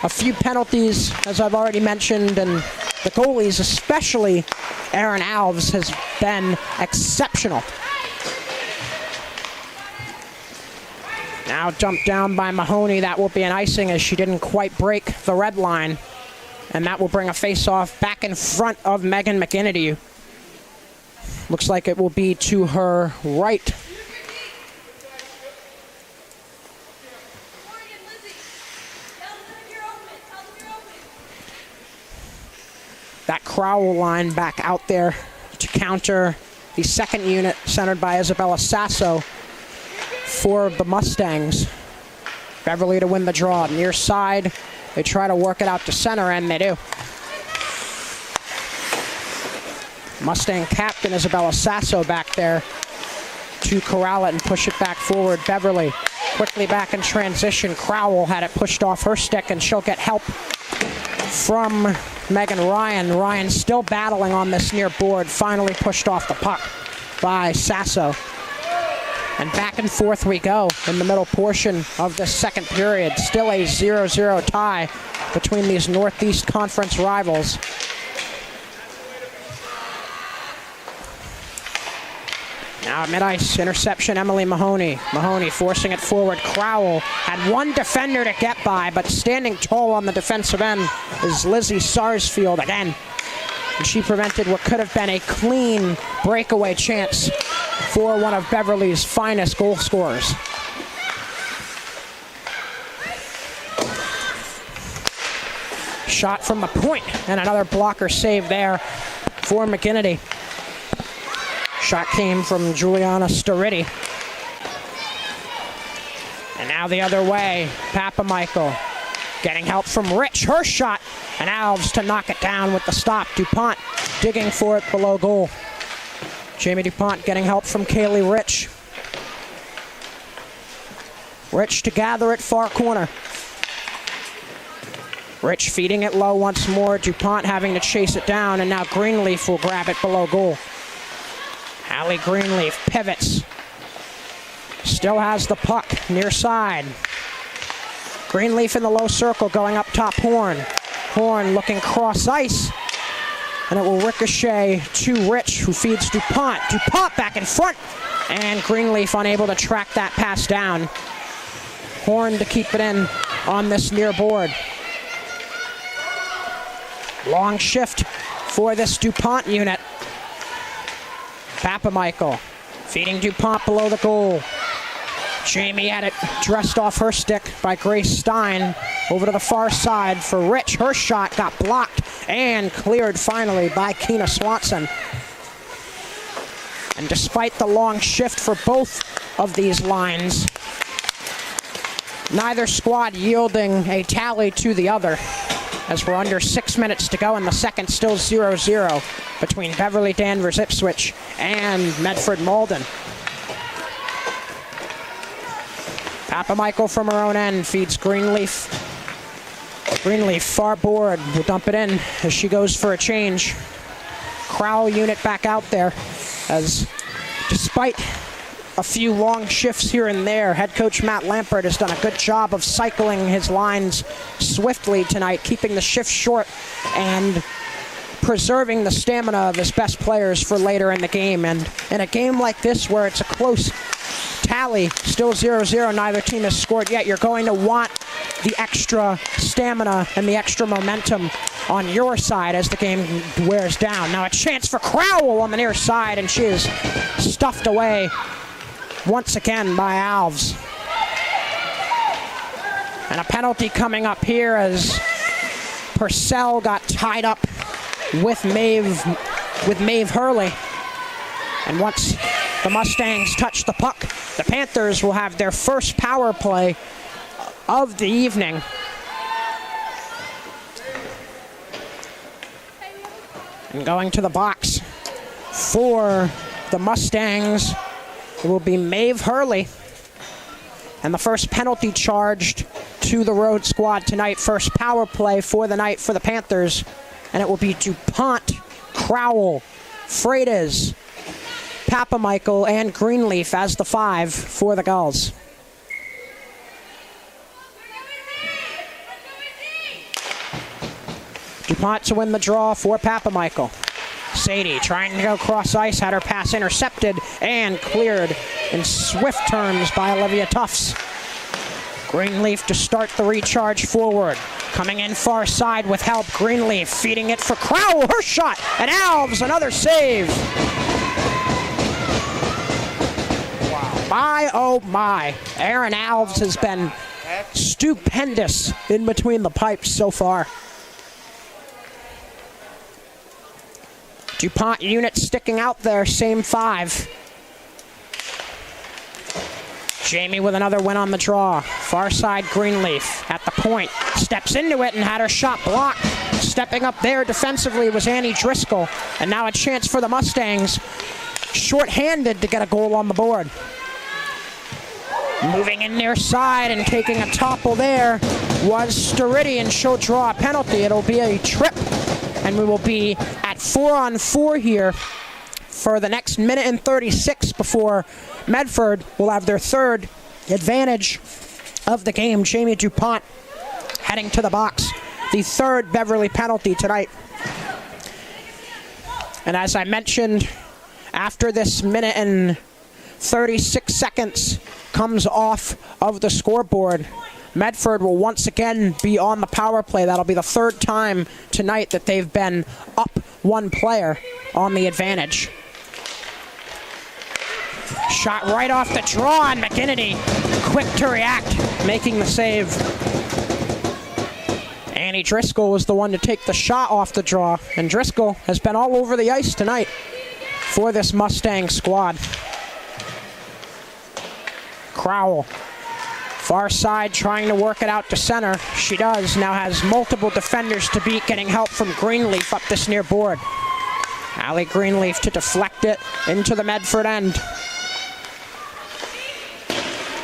B: A few penalties, as I've already mentioned, and the goalies, especially Aaron Alves, has been exceptional. Now dumped down by Mahoney. That will be an icing as she didn't quite break the red line. And that will bring a face-off back in front of Megan McIntyre. Looks like it will be to her right. That Crowell line back out there to counter the second unit centered by Isabella Sasso for the Mustangs. Beverly to win the draw. Near side, they try to work it out to center, and they do. Mustang captain Isabella Sasso back there to corral it and push it back forward. Beverly quickly back in transition. Crowell had it pushed off her stick, and she'll get help from Megan Ryan. Ryan still battling on this near board, finally pushed off the puck by Sasso. And back and forth we go in the middle portion of the second period. Still a 0-0 tie between these Northeast Conference rivals. Now at mid-ice, interception, Emily Mahoney. Mahoney forcing it forward. Crowell had one defender to get by, but standing tall on the defensive end is Lizzie Sarsfield again. And she prevented what could have been a clean breakaway chance for one of Beverly's finest goal scorers. Shot from the point, and another blocker save there for McIntyre. Shot came from Juliana Stariti. And now the other way, Papamichael getting help from Rich. Her shot, and Alves to knock it down with the stop. DuPont digging for it below goal. Jamie DuPont getting help from Kaylee Rich. Rich to gather it far corner. Rich feeding it low once more. DuPont having to chase it down, and now Greenleaf will grab it below goal. Allie Greenleaf pivots. Still has the puck near side. Greenleaf in the low circle going up top. Horn. Horn looking cross ice. And it will ricochet to Rich, who feeds DuPont. DuPont back in front. And Greenleaf unable to track that pass down. Horn to keep it in on this near board. Long shift for this DuPont unit. Papamichael feeding DuPont below the goal. Jamie had it dressed off her stick by Grace Stein. Over to the far side for Rich. Her shot got blocked and cleared finally by Keena Swanson. And despite the long shift for both of these lines, neither squad yielding a tally to the other, as we're under 6 minutes to go in the second. Still 0-0 between Beverly Danvers Ipswich and Medford Malden. Papamichael from her own end feeds Greenleaf. Greenleaf far board will dump it in as she goes for a change. Crowell unit back out there, as despite a few long shifts here and there, head coach Matt Lampert has done a good job of cycling his lines swiftly tonight, keeping the shift short and preserving the stamina of his best players for later in the game. And in a game like this where it's a close tally, still 0-0, neither team has scored yet, you're going to want the extra stamina and the extra momentum on your side as the game wears down. Now a chance for Crowell on the near side, and she is stuffed away once again by Alves. And a penalty coming up here as Purcell got tied up with Maeve Hurley. And once the Mustangs touch the puck, the Panthers will have their first power play of the evening. And going to the box for the Mustangs, it will be Maeve Hurley. And the first penalty charged to the road squad tonight. First power play for the night for the Panthers. And it will be DuPont, Crowell, Freitas, Papamichael, and Greenleaf as the 5 for the Gulls. DuPont to win the draw for Papamichael. Sadie trying to go cross ice, had her pass intercepted and cleared in swift terms by Olivia Tufts. Greenleaf to start the recharge forward. Coming in far side with help, Greenleaf feeding it for Crowell, her shot, and Alves, another save. Wow. My, oh my. Aaron Alves has been stupendous in between the pipes so far. DuPont unit sticking out there, same 5. Jamie with another win on the draw. Far side, Greenleaf at the point. Steps into it and had her shot blocked. Stepping up there defensively was Annie Driscoll. And now a chance for the Mustangs. Short-handed to get a goal on the board. Moving in near side and taking a topple there was Sturriddy, and she'll draw a penalty. It'll be a trip. And we will be at 4-on-4 here for the next minute and 36 before Medford will have their third advantage of the game. Jamie DuPont heading to the box. The third Beverly penalty tonight. And as I mentioned, after this minute and 36 seconds comes off of the scoreboard, Medford will once again be on the power play. That'll be the third time tonight that they've been up one player on the advantage. Shot right off the draw, and McGinnity quick to react, making the save. Annie Driscoll was the one to take the shot off the draw, and Driscoll has been all over the ice tonight for this Mustang squad. Crowell. Far side trying to work it out to center. She does. Now has multiple defenders to beat, getting help from Greenleaf up this near board. Allie Greenleaf to deflect it into the Medford end.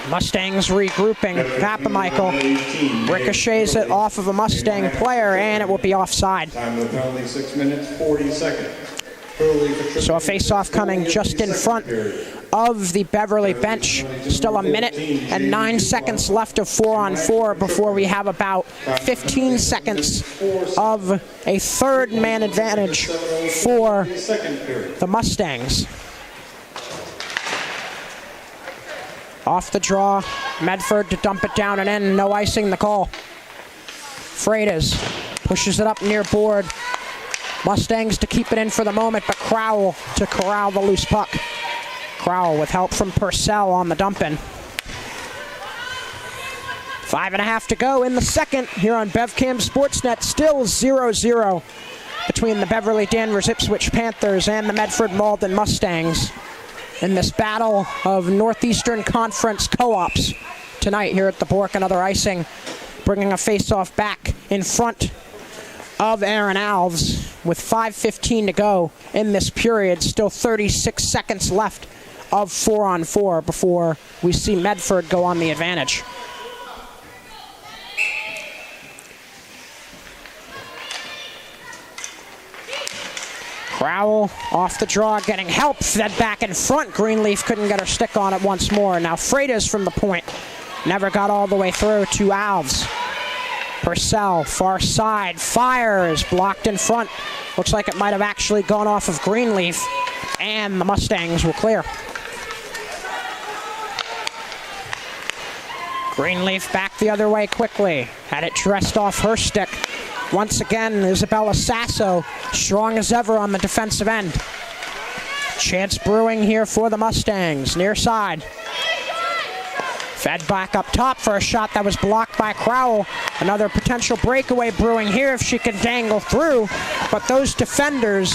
B: Mustangs regrouping. Papamichael ricochets it off of a Mustang player, and it will be offside.
E: Time of the penalty, 6 minutes, 40 seconds.
B: So a face-off coming just in front of the Beverly bench. Still a minute and 9 seconds left of 4-on-4 before we have about 15 seconds of a third man advantage for the Mustangs. Off the draw, Medford to dump it down and in, no icing the call. Freitas pushes it up near board. Mustangs to keep it in for the moment, but Crowell to corral the loose puck. Crowell with help from Purcell on the dump-in. 5.5 to go in the second here on BevCam Sportsnet. Still 0-0 between the Beverly Danvers Ipswich Panthers and the Medford Malden Mustangs in this battle of Northeastern Conference co-ops tonight here at the Bork. Another icing, bringing a face-off back in front of Aaron Alves with 5:15 to go in this period. Still 36 seconds left of 4-on-4 before we see Medford go on the advantage. Crowell off the draw, getting help, fed back in front. Greenleaf couldn't get her stick on it once more. Now Freitas from the point, never got all the way through to Alves. Purcell, far side, fires, blocked in front. Looks like it might have actually gone off of Greenleaf, and the Mustangs will clear. Greenleaf back the other way quickly. Had it dressed off her stick Once again, Isabella Sasso, strong as ever on the defensive end. Chance brewing here for the Mustangs, near side. Fed back up top for a shot that was blocked by Crowell. Another potential breakaway brewing here if she can dangle through. But those defenders,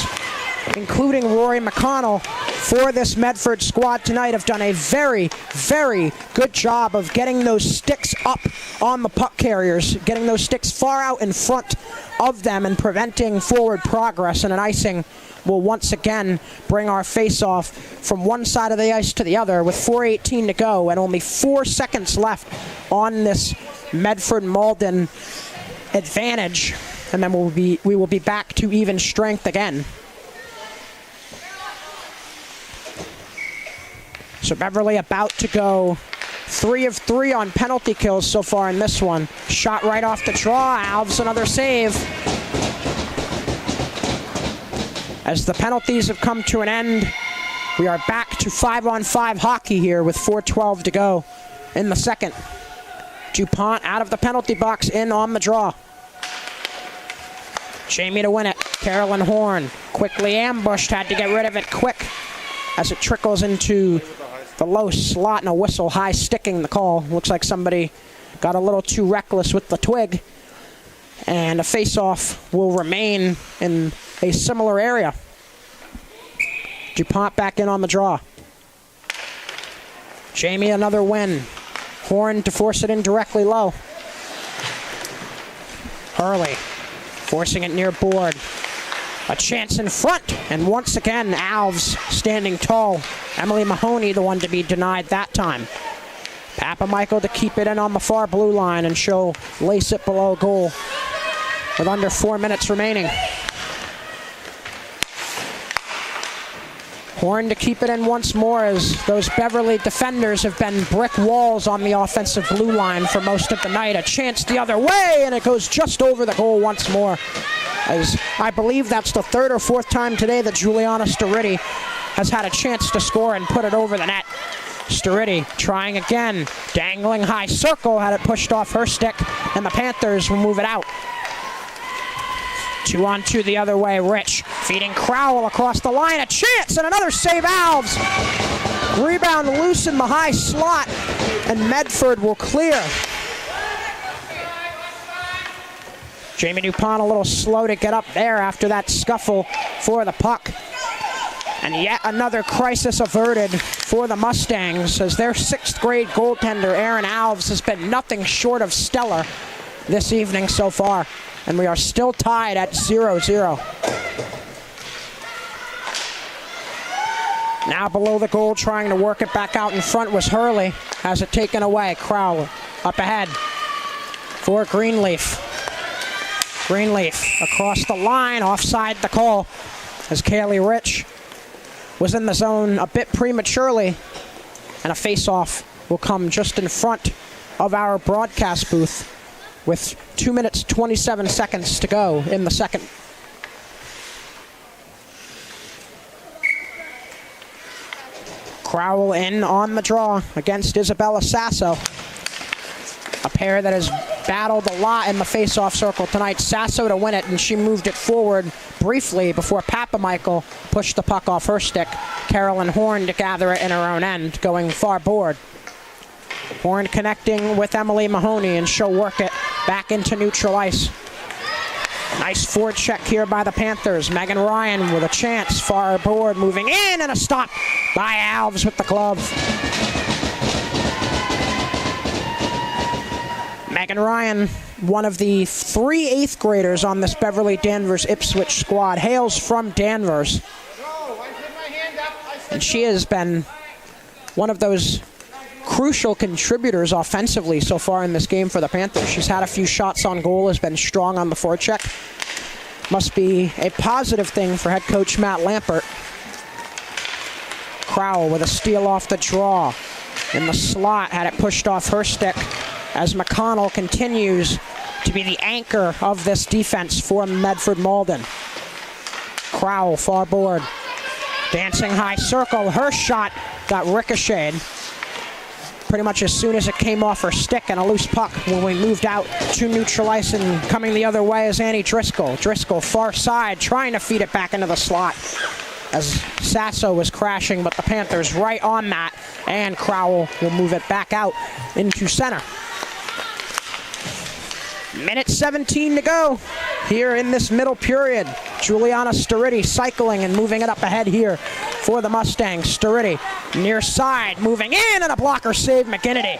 B: including Rory McConnell, for this Medford squad tonight have done a very, very good job of getting those sticks up on the puck carriers, getting those sticks far out in front of them and preventing forward progress. And an icing will once again bring our face-off from one side of the ice to the other with 4:18 to go and only 4 seconds left on this Medford-Malden advantage. And then we will be back to even strength again. So Beverly about to go 3 of 3 on penalty kills so far in this one. Shot right off the draw. Alves another save. As the penalties have come to an end, we are back to 5-on-5 hockey here with 4:12 to go in the second. DuPont out of the penalty box, in on the draw. Jamie to win it. Carolyn Horn quickly ambushed, had to get rid of it quick as it trickles into the low slot, and a whistle, high sticking the call. Looks like somebody got a little too reckless with the twig, and a face-off will remain in a similar area. DuPont back in on the draw. Jamie another win. Horn to force it in directly low. Hurley forcing it near board. A chance in front, and once again, Alves standing tall. Emily Mahoney, the one to be denied that time. Papamichael to keep it in on the far blue line and she'll lace it below goal with under 4 minutes remaining. Horn to keep it in once more as those Beverly defenders have been brick walls on the offensive blue line for most of the night. A chance the other way, and it goes just over the goal once more. As I believe that's the 3rd or 4th time today that Juliana Sturriddy has had a chance to score and put it over the net. Sturriddy trying again, dangling high circle, had it pushed off her stick, and the Panthers will move it out. 2-on-2 the other way. Rich feeding Crowell across the line. A chance and another save. Alves. Rebound loose in the high slot, and Medford will clear. Jamie DuPont a little slow to get up there after that scuffle for the puck. And yet another crisis averted for the Mustangs as their 6th grade goaltender, Aaron Alves, has been nothing short of stellar this evening so far. And we are still tied at 0-0. Now below the goal, trying to work it back out in front was Hurley. Has it taken away. Crowell up ahead for Greenleaf. Greenleaf across the line, offside the call as Kaylee Rich was in the zone a bit prematurely, and a face-off will come just in front of our broadcast booth with 2 minutes 27 seconds to go in the second. Crowell in on the draw against Isabella Sasso. A pair that has battled a lot in the face-off circle tonight. Sasso to win it, and she moved it forward briefly before Papamichael pushed the puck off her stick. Carolyn Horn to gather it in her own end, going far board. Horn connecting with Emily Mahoney, and she'll work it back into neutral ice. Nice forward check here by the Panthers. Megan Ryan with a chance, far board, moving in, and a stop by Alves with the glove. Megan Ryan, one of the 3 8th graders on this Beverly Danvers Ipswich squad, hails from Danvers. And she has been one of those crucial contributors offensively so far in this game for the Panthers. She's had a few shots on goal, has been strong on the forecheck. Must be a positive thing for head coach Matt Lampert. Crowell with a steal off the draw. In the slot, had it pushed off her stick as McConnell continues to be the anchor of this defense for Medford Malden. Crowell, far board. Dancing high circle. Her shot got ricocheted. pretty much as soon as it came off her stick, and a loose puck when we moved out to neutral ice, and coming the other way is Annie Driscoll. Driscoll far side trying to feed it back into the slot as Sasso was crashing, but the Panthers right on that, and Crowell will move it back out into center. Minute 17 to go here in this middle period. Juliana Sturriddy cycling and moving it up ahead here for the Mustangs. Sturriddy near side, moving in, and a blocker save, McGinnity.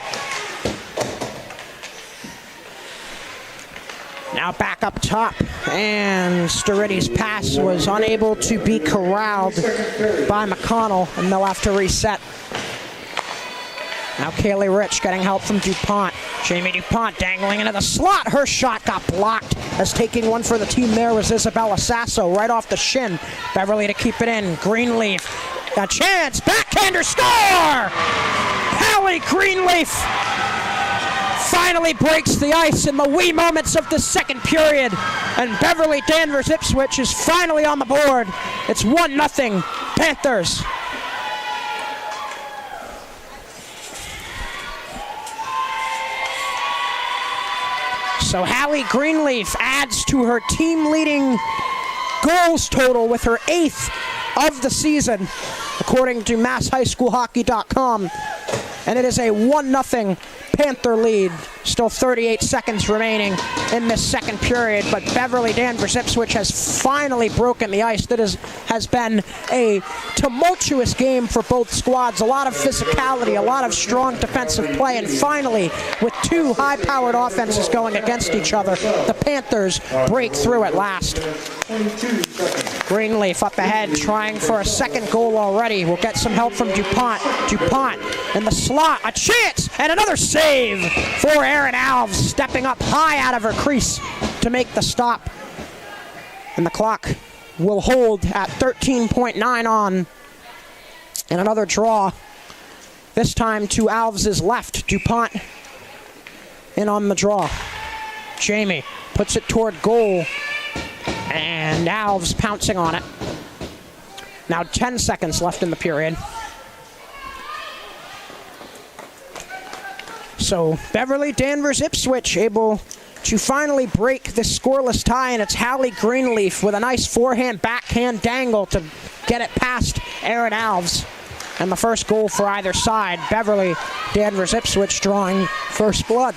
B: Now back up top, and Sturriddy's pass was unable to be corralled by McConnell, and they'll have to reset. Now Kaylee Rich getting help from DuPont. Jamie DuPont dangling into the slot. Her shot got blocked, as taking one for the team there was Isabella Sasso right off the shin. Beverly to keep it in. Greenleaf, a chance, backhander, score! Hallie Greenleaf finally breaks the ice in the wee moments of the second period, and Beverly Danvers Ipswich is finally on the board. It's 1-0 Panthers. So Hallie Greenleaf adds to her team-leading goals total with her 8th of the season, according to MassHighSchoolHockey.com. And it is a 1-0 Panther lead. Still 38 seconds remaining in this second period, but Beverly Danvers Ipswich has finally broken the ice. That has been a tumultuous game for both squads. A lot of physicality, a lot of strong defensive play, and finally, with two high-powered offenses going against each other, the Panthers break through at last. Greenleaf up ahead, trying for a second goal already. We'll get some help from DuPont. DuPont in the slot, a chance, and another save for Erin Alves, stepping up high out of her crease to make the stop. And the clock will hold at 13.9 on. And another draw, this time to Alves' left. DuPont in on the draw. Jamie puts it toward goal, and Alves pouncing on it. Now 10 seconds left in the period. So Beverly Danvers Ipswich able to finally break this scoreless tie, and it's Hallie Greenleaf with a nice forehand backhand dangle to get it past Erin Alves. And the first goal for either side. Beverly Danvers Ipswich drawing first blood.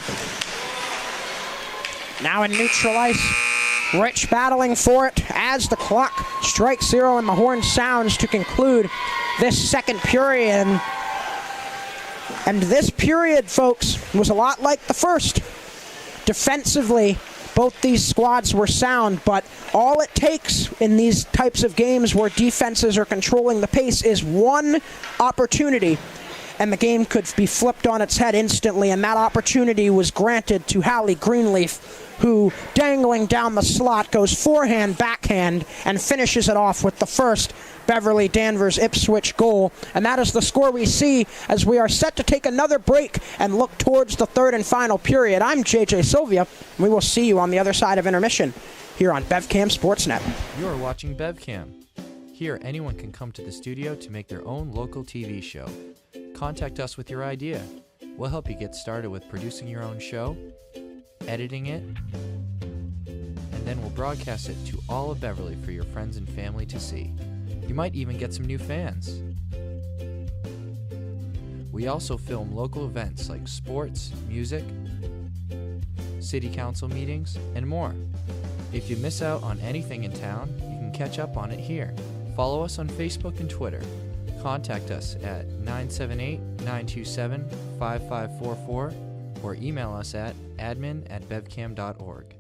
B: Now in neutral ice, Rich battling for it as the clock strikes 0 and the horn sounds to conclude this second period. And this period, folks, was a lot like the first. Defensively, both these squads were sound, but all it takes in these types of games where defenses are controlling the pace is one opportunity, and the game could be flipped on its head instantly, and that opportunity was granted to Hallie Greenleaf, who, dangling down the slot, goes forehand, backhand, and finishes it off with the first Beverly Danvers Ipswich goal. And that is the score we see as we are set to take another break and look towards the third and final period. I'm JJ Sylvia. We will see you on the other side of intermission here on BevCam Sportsnet.
F: You're watching BevCam. Here, anyone can come to the studio to make their own local TV show. Contact us with your idea. We'll help you get started with producing your own show, editing it, and then we'll broadcast it to all of Beverly for your friends and family to see. You might even get some new fans. We also film local events like sports, music, city council meetings, and more. If you miss out on anything in town, you can catch up on it here. Follow us on Facebook and Twitter. Contact us at 978-927-5544 or email us at admin@bevcam.org.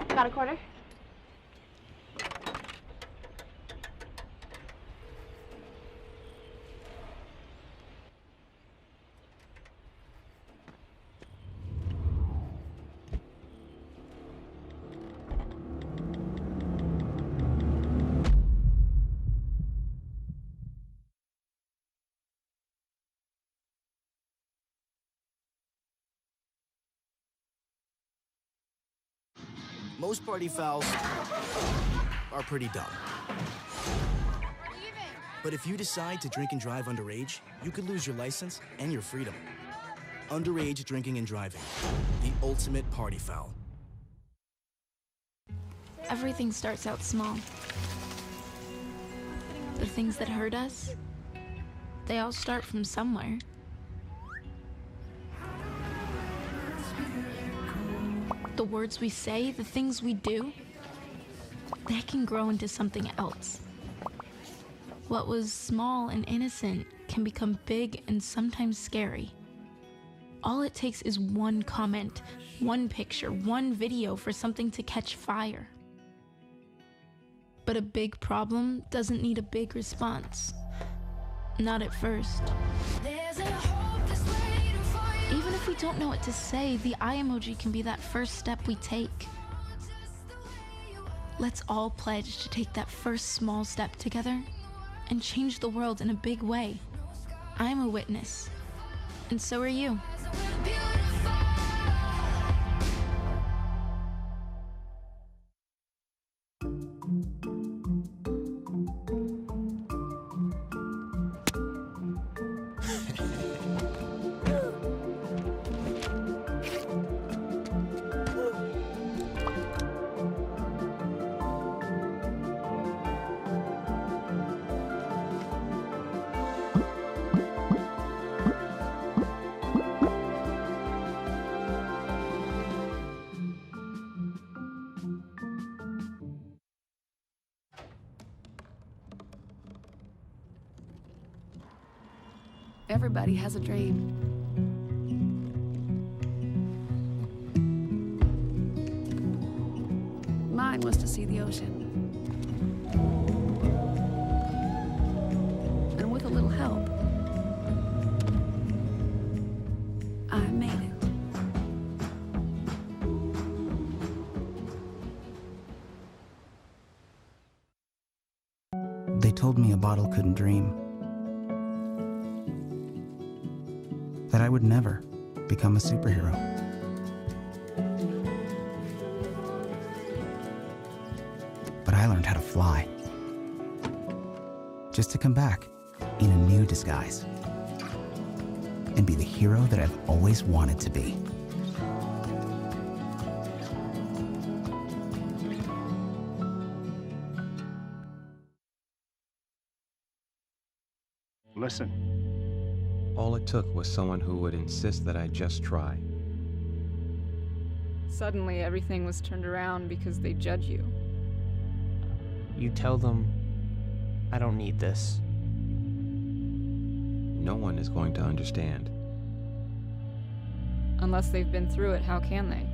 M: Got a quarter?
H: Most party fouls are pretty dumb. But if you decide to drink and drive underage, you could lose your license and your freedom. Underage drinking and driving, the ultimate party foul.
G: Everything starts out small. The things that hurt us, they all start from somewhere. The words we say, the things we do, they can grow into something else. What was small and innocent can become big and sometimes scary. All it takes is one comment, one picture, one video for something to catch fire. But a big problem doesn't need a big response. Not at first. Even if we don't know what to say, the eye emoji can be that first step we take. Let's all pledge to take that first small step together and change the world in a big way. I'm a witness, and so are you.
I: Everybody has a dream. Mine was to see the ocean. And with a little help, I made it.
H: They told me a bottle couldn't dream. That I would never become a superhero. But I learned how to fly. Just to come back in a new disguise. And be the hero that I've always wanted to be.
J: Listen. All it took was someone who would insist that I just try.
K: Suddenly, everything was turned around because they judge you.
L: You tell them, I don't need this.
J: No one is going to understand.
K: Unless they've been through it, how can they?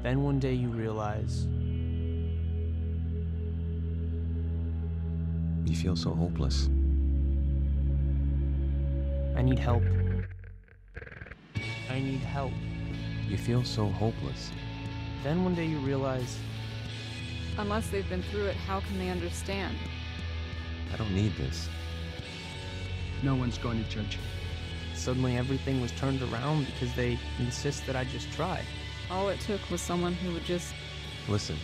L: Then one day you realize
J: You feel so hopeless.
L: I need help. I need help.
J: You feel so hopeless.
L: Then one day you realize,
K: unless they've been through it, how can they understand?
J: I don't need this.
L: No one's going to judge you. Suddenly everything was turned around because they insist that I just try.
K: All it took was someone who would just...
J: Listen.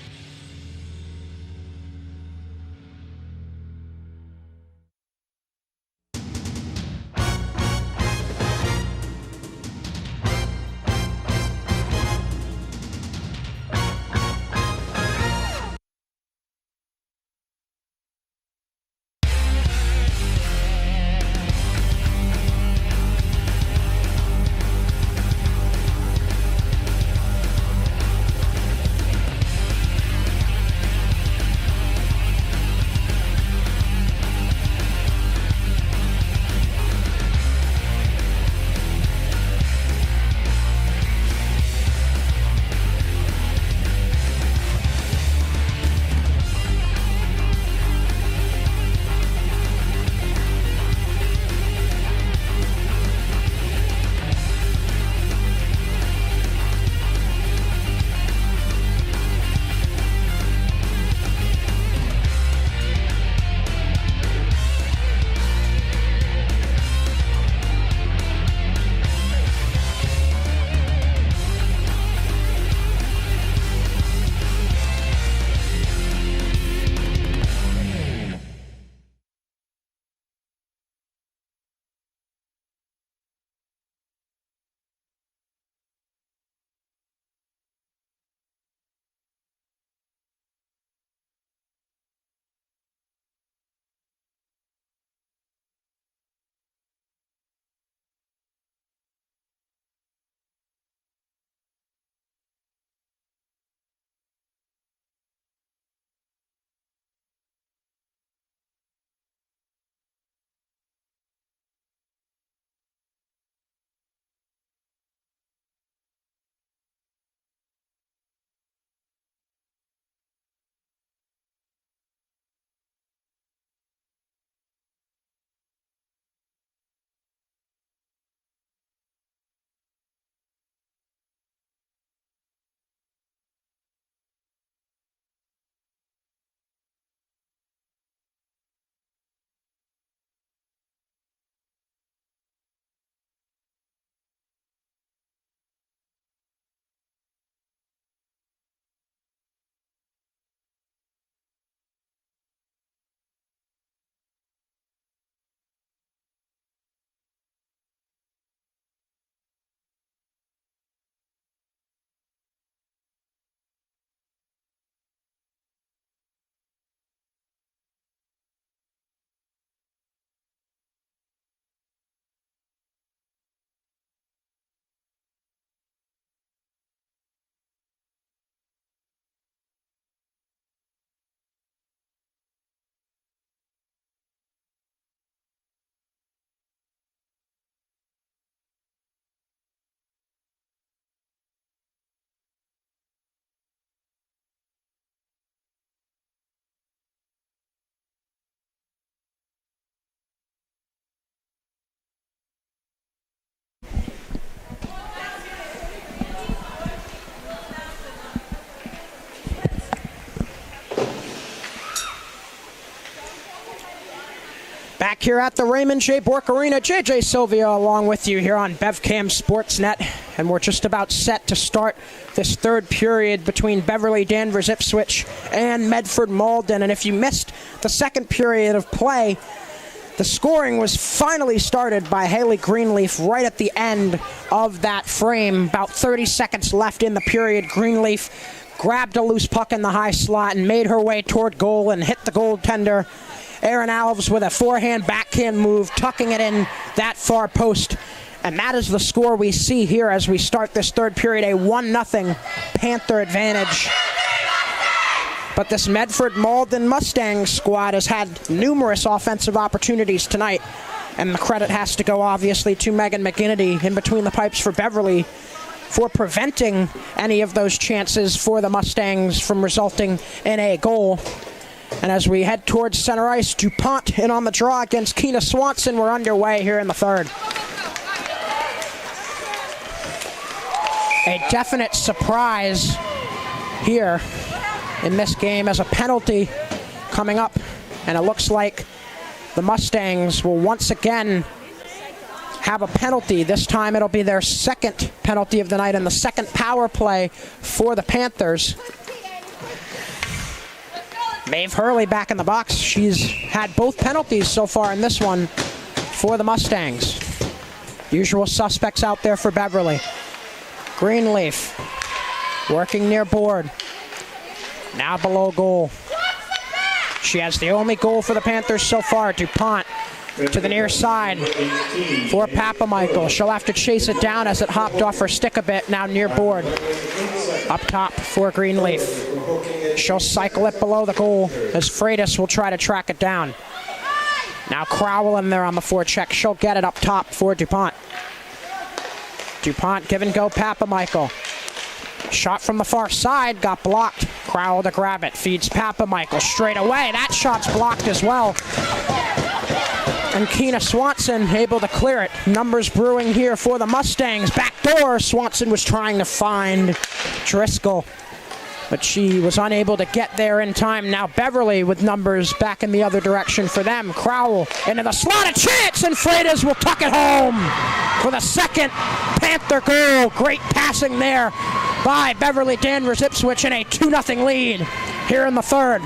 B: Back here at the Raymond J. Bork Arena, JJ Sylvia along with you here on BevCam Sportsnet, and we're just about set to start this third period between Beverly Danvers Ipswich and Medford Malden. And if you missed the second period of play, the scoring was finally started by Haley Greenleaf right at the end of that frame. About 30 seconds left in the period. Greenleaf grabbed a loose puck in the high slot and made her way toward goal and hit the goaltender Aaron Alves with a forehand backhand move, tucking it in that far post. And that is the score we see here as we start this third period, a 1-0 Panther advantage. But this Medford Malden Mustangs squad has had numerous offensive opportunities tonight. And the credit has to go, obviously, to Megan McGinnity in between the pipes for Beverly for preventing any of those chances for the Mustangs from resulting in a goal. And as we head towards center ice, DuPont in on the draw against Keena Swanson. We're underway here in the third. A definite surprise here in this game as a penalty coming up. And it looks like the Mustangs will once again have a penalty. This time it'll be their second penalty of the night and the second power play for the Panthers. Maeve Hurley back in the box. She's had both penalties so far in this one for the Mustangs. Usual suspects out there for Beverly. Greenleaf working near board. Now below goal. She has the only goal for the Panthers so far. DuPont to the near side for Papamichael. She'll have to chase it down as it hopped off her stick a bit. Now near board. Up top for Greenleaf. She'll cycle it below the goal as Freitas will try to track it down. Now Crowell in there on the forecheck. She'll get it up top for DuPont. DuPont give and go Papamichael. Shot from the far side, got blocked. Crowell to grab it, feeds Papamichael straight away. That shot's blocked as well. And Keena Swanson able to clear it. Numbers brewing here for the Mustangs. Back door, Swanson was trying to find Driscoll, but she was unable to get there in time. Now Beverly with numbers back in the other direction for them. Crowell into the slot, a chance, and Freitas will tuck it home for the second Panther goal. Great passing there by Beverly Danvers Ipswich in a 2-0 lead here in the third.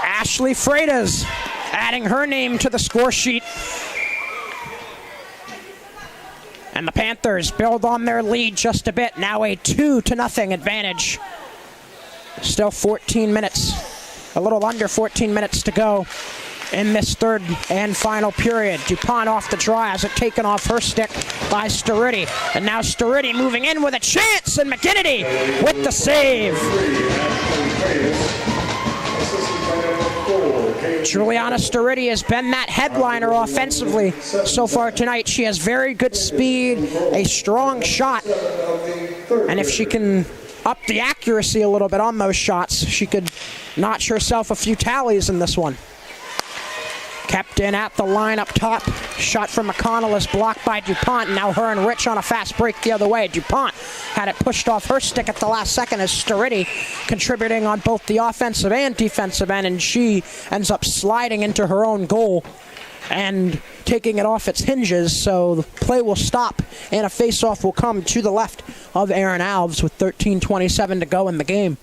B: Ashley Freitas adding her name to the score sheet. And the Panthers build on their lead just a bit. Now a 2-0 advantage. Still 14 minutes, a little under 14 minutes to go in this third and final period. DuPont off the draw, has it taken off her stick by Sturriddy. And now Sturriddy moving in with a chance, and McGinnity with the save. Juliana Sturriddy has been that headliner offensively so far tonight. She has very good speed, a strong shot, and if she can up the accuracy a little bit on those shots, she could notch herself a few tallies in this one. Kept in at the line up top. Shot from McConnell is blocked by DuPont. Now her and Rich on a fast break the other way. DuPont had it pushed off her stick at the last second as Sturriddy contributing on both the offensive and defensive end, and she ends up sliding into her own goal and taking it off its hinges, so the play will stop and a face-off will come to the left of Aaron Alves with 13:27 to go in the game.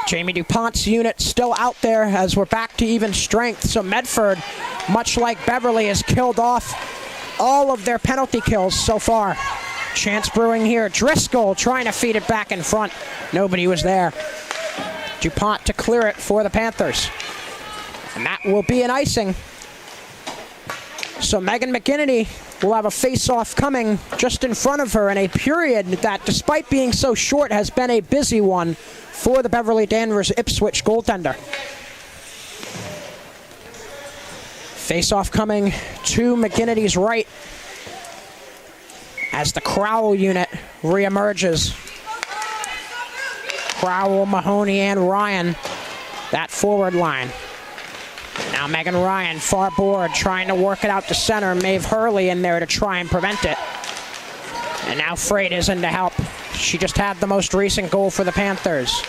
B: Jamie DuPont's unit still out there as we're back to even strength. So Medford, much like Beverly, has killed off all of their penalty kills so far. Chance brewing here. Driscoll trying to feed it back in front. Nobody was there. DuPont to clear it for the Panthers. And that will be an icing. So Megan McGinnity will have a face-off coming just in front of her in a period that, despite being so short, has been a busy one for the Beverly Danvers Ipswich goaltender. Face-off coming to McGinnity's right as the Crowell unit reemerges. Crowell, Mahoney, and Ryan, that forward line. Now Megan Ryan, far board, trying to work it out to center. Maeve Hurley in there to try and prevent it. And now Freitas in to help. She just had the most recent goal for the Panthers.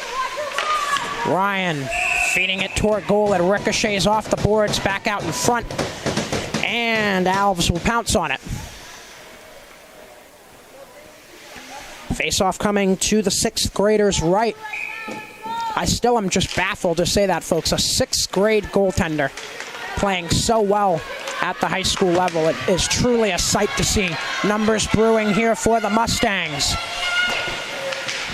B: Ryan feeding it toward goal. It ricochets off the boards, back out in front. And Alves will pounce on it. Face-off coming to the 6th graders' right. I still am just baffled to say that, folks. A 6th grade goaltender playing so well at the high school level. It is truly a sight to see. Numbers brewing here for the Mustangs.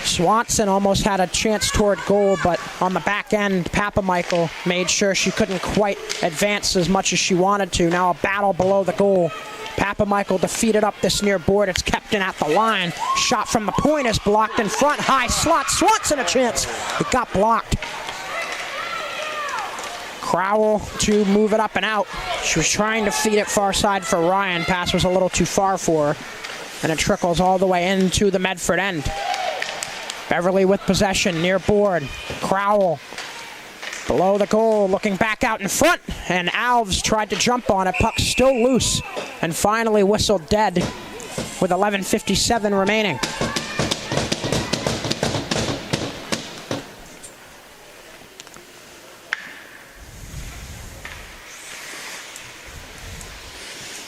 B: Swanson almost had a chance toward goal, but on the back end, Papa Michael made sure she couldn't quite advance as much as she wanted to. Now a battle below the goal. Papa Michael defeated up this near board. It's kept in at the line. Shot from the point is blocked in front. High slot. Swanson a chance. It got blocked. Crowell to move it up and out. She was trying to feed it far side for Ryan. Pass was a little too far for her. And it trickles all the way into the Medford end. Beverly with possession near board. Crowell below the goal, looking back out in front. And Alves tried to jump on it. Puck still loose. And finally whistled dead with 11:57 remaining.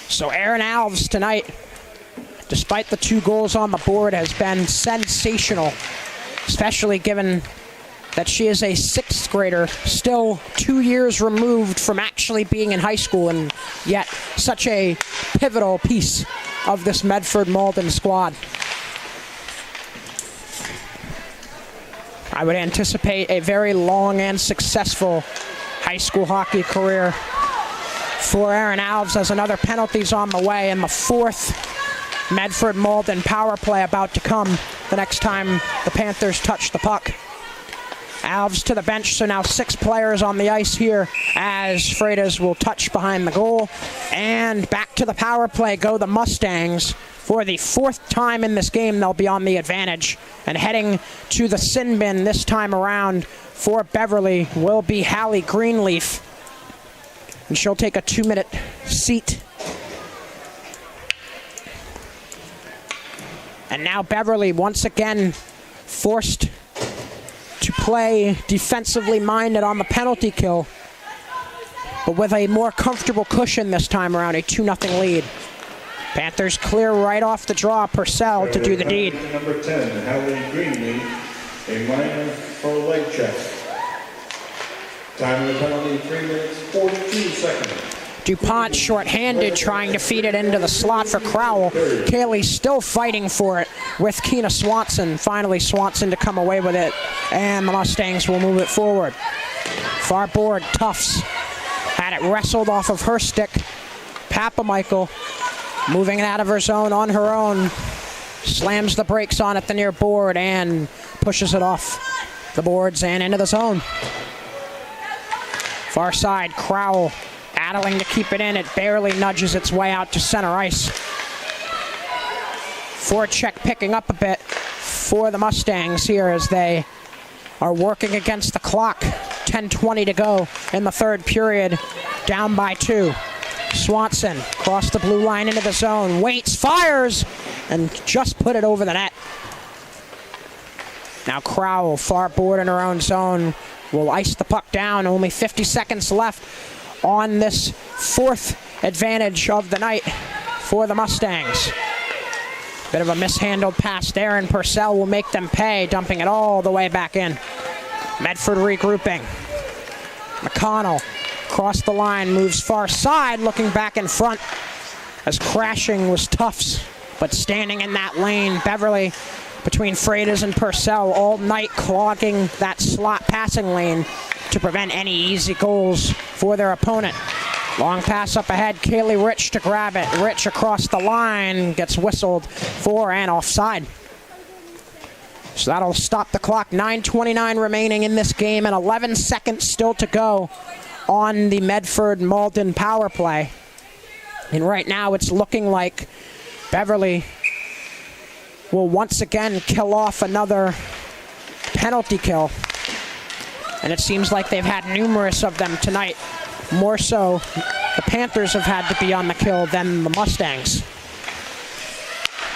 B: So Aaron Alves tonight, despite the 2 goals on the board, has been sensational, especially given that she is a 6th grader, still 2 years removed from actually being in high school, and yet such a pivotal piece of this Medford Malden squad. I would anticipate a very long and successful high school hockey career for Aaron Alves, as another penalty's on the way, and the 4th Medford Malden power play about to come the next time the Panthers touch the puck. Alves to the bench, so now 6 players on the ice here as Freitas will touch behind the goal. And back to the power play go the Mustangs. For the 4th time in this game, they'll be on the advantage. And heading to the sin bin this time around for Beverly will be Hallie Greenleaf. And she'll take a 2-minute seat. And now Beverly once again forced to play defensively minded on the penalty kill, but with a more comfortable cushion this time around, a 2-0 lead. Panthers clear right off the draw. Purcell to do the deed.
E: Number 10, Hallie Greenleaf, a minor for leg check. Time of the penalty, 3 minutes, 42 seconds.
B: DuPont short-handed, trying to feed it into the slot for Crowell. Kaylee still fighting for it with Keena Swanson. Finally, Swanson to come away with it, and the Mustangs will move it forward. Far board, Tufts had it wrestled off of her stick. Papa Michael moving it out of her zone on her own. Slams the brakes on at the near board and pushes it off the boards and into the zone. Far side, Crowell battling to keep it in. It barely nudges its way out to center ice. Forecheck picking up a bit for the Mustangs here as they are working against the clock. 10:20 to go in the 3rd period, down by 2. Swanson across the blue line into the zone, waits, fires, and just put it over the net. Now Crowell, far board in her own zone, will ice the puck down. Only 50 seconds left on this 4th advantage of the night for the Mustangs. Bit of a mishandled pass there, and Purcell will make them pay, dumping it all the way back in. Medford regrouping. McConnell across the line, moves far side, looking back in front as crashing was Tufts, but standing in that lane, Beverly between Freitas and Purcell all night, clogging that slot passing lane to prevent any easy goals for their opponent. Long pass up ahead, Kaylee Rich to grab it. Rich across the line, gets whistled for and offside. So that'll stop the clock. 9:29 remaining in this game and 11 seconds still to go on the Medford Malden power play. And right now it's looking like Beverly will once again kill off another penalty kill. And it seems like they've had numerous of them tonight. More so, the Panthers have had to be on the kill than the Mustangs.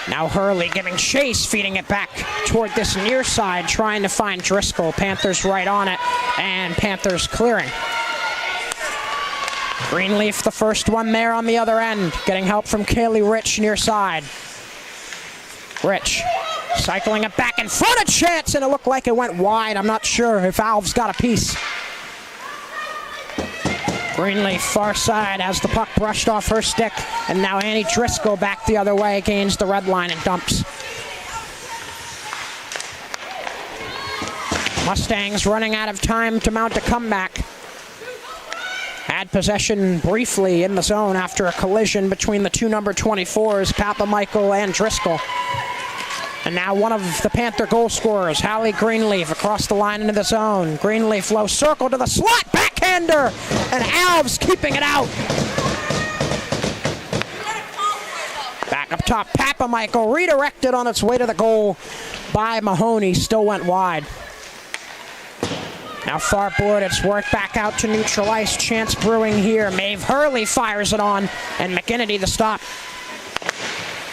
B: Now Hurley giving chase, feeding it back toward this near side, trying to find Driscoll. Panthers right on it, and Panthers clearing. Greenleaf, the first one there on the other end, getting help from Kaylee Rich near side. Rich cycling it back in front of Chance, and it looked like it went wide. I'm not sure if Alves got a piece. Greenleaf far side as the puck brushed off her stick, and now Annie Driscoll back the other way, gains the red line and dumps. Mustangs running out of time to mount a comeback. Had possession briefly in the zone after a collision between the two number 24s, Papamichael and Driscoll. And now one of the Panther goal scorers, Hallie Greenleaf, across the line into the zone. Greenleaf low circle to the slot, backhander, and Alves keeping it out. Back up top, Papamichael redirected on its way to the goal by Mahoney, still went wide. Now far board, it's worked back out to neutral ice. Chance brewing here. Maeve Hurley fires it on, and McGinnity the stop.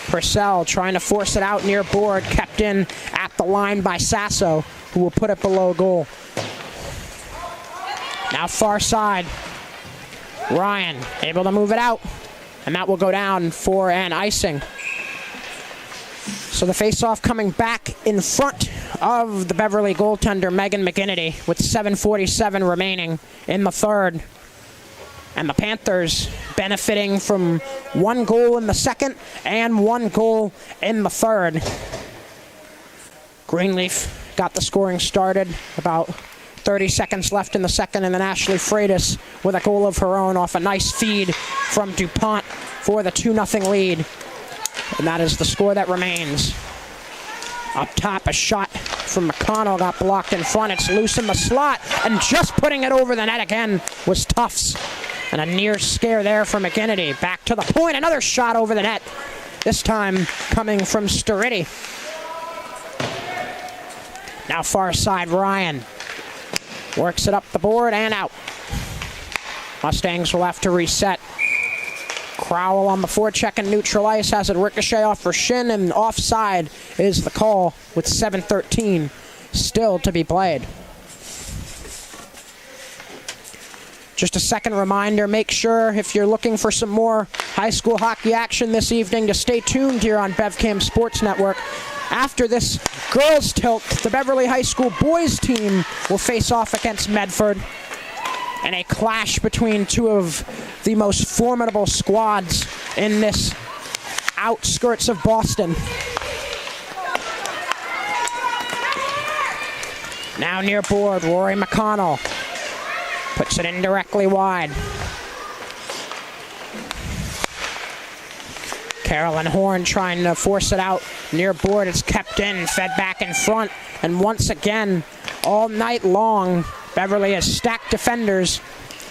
B: Purcell trying to force it out near board, kept in at the line by Sasso, who will put it below goal. Now far side, Ryan able to move it out, and that will go down for an icing. So the face-off coming back in front of the Beverly goaltender, Megan McGinnity, with 7:47 remaining in the third. And the Panthers benefiting from one goal in the second and one goal in the third. Greenleaf got the scoring started, about 30 seconds left in the second, and then Ashley Freitas with a goal of her own off a nice feed from DuPont for the 2-0 lead. And that is the score that remains. Up top, a shot from McConnell got blocked in front. It's loose in the slot, and just putting it over the net again was Tufts. And a near scare there for McGinnity. Back to the point, another shot over the net. This time coming from Sturriddy. Now far side, Ryan works it up the board and out. Mustangs will have to reset. Crowell on the forecheck and neutral ice, has it ricochet off for Shin, and offside is the call with 7:13 still to be played. Just a second reminder, make sure if you're looking for some more high school hockey action this evening to stay tuned here on BevCam Sports Network. After this girls tilt, the Beverly High School boys team will face off against Medford in a clash between two of the most formidable squads in this outskirts of Boston. Now near board, Rory McConnell puts it in directly wide. Carolyn Horn trying to force it out near board. It's kept in, fed back in front. And once again, all night long, Beverly has stacked defenders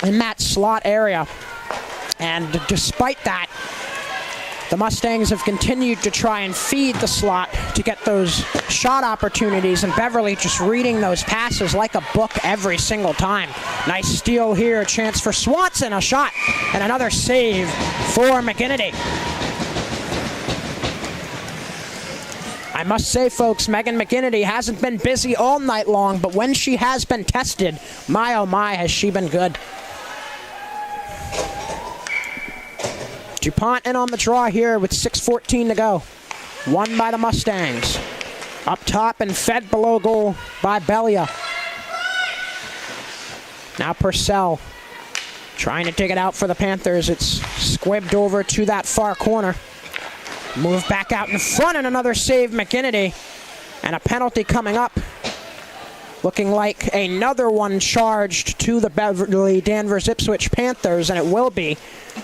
B: in that slot area. And despite that, the Mustangs have continued to try and feed the slot to get those shot opportunities, and Beverly just reading those passes like a book every single time. Nice steal here, a chance for Swanson, a shot, and another save for McGinnity. I must say, folks, Megan McGinnity hasn't been busy all night long, but when she has been tested, my oh my, has she been good. DuPont in on the draw here with 6:14 to go. Won by the Mustangs. Up top and fed below goal by Belia. Now Purcell trying to dig it out for the Panthers. It's squibbed over to that far corner. Move back out in front, and another save, McGinnity. And a penalty coming up. Looking like another one charged to the Beverly Danvers Ipswich Panthers, and it will be.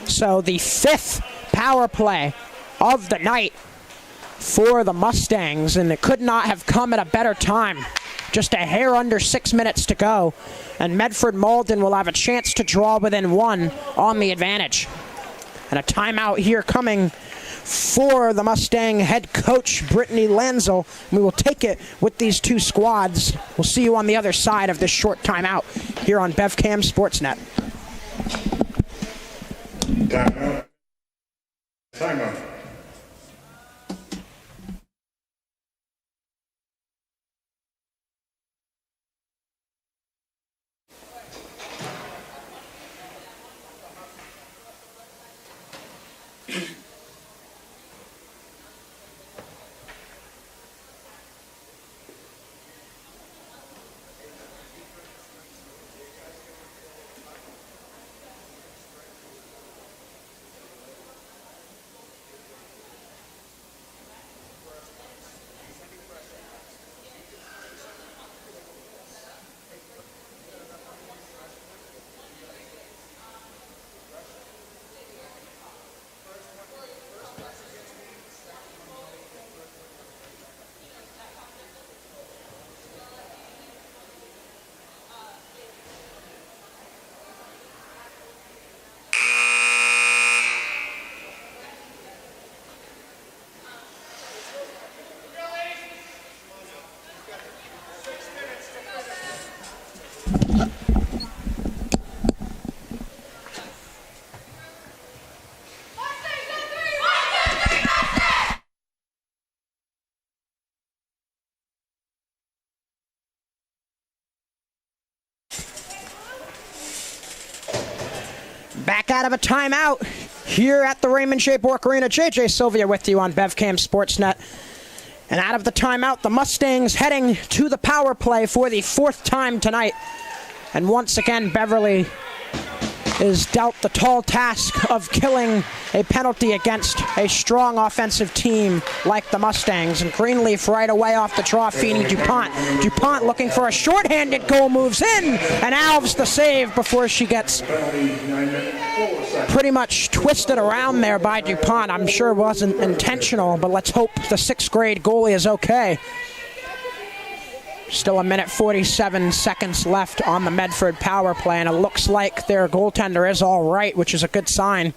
B: So the 5th power play of the night for the Mustangs, and it could not have come at a better time. Just a hair under 6 minutes to go, and Medford Malden will have a chance to draw within one on the advantage. And a timeout here coming for the Mustang head coach, Brittany Lanzel. We will take it with these two squads. We'll see you on the other side of this short timeout here on BevCam Sportsnet.
E: Timeout. Timeout.
B: Back out of a timeout here at the Raymond J. Bork Arena. JJ Sylvia with you on BevCam Sportsnet. And out of the timeout, the Mustangs heading to the power play for the 4th time tonight. And once again, Beverly is dealt the tall task of killing a penalty against a strong offensive team like the Mustangs. And Greenleaf right away off the draw, feeding DuPont. DuPont looking for a shorthanded goal, moves in, and Alves the save before she gets pretty much twisted around there by DuPont. I'm sure it wasn't intentional, but let's hope the 6th grade goalie is okay. Still 1:47 seconds left on the Medford power play, and it looks like their goaltender is all right, which is a good sign.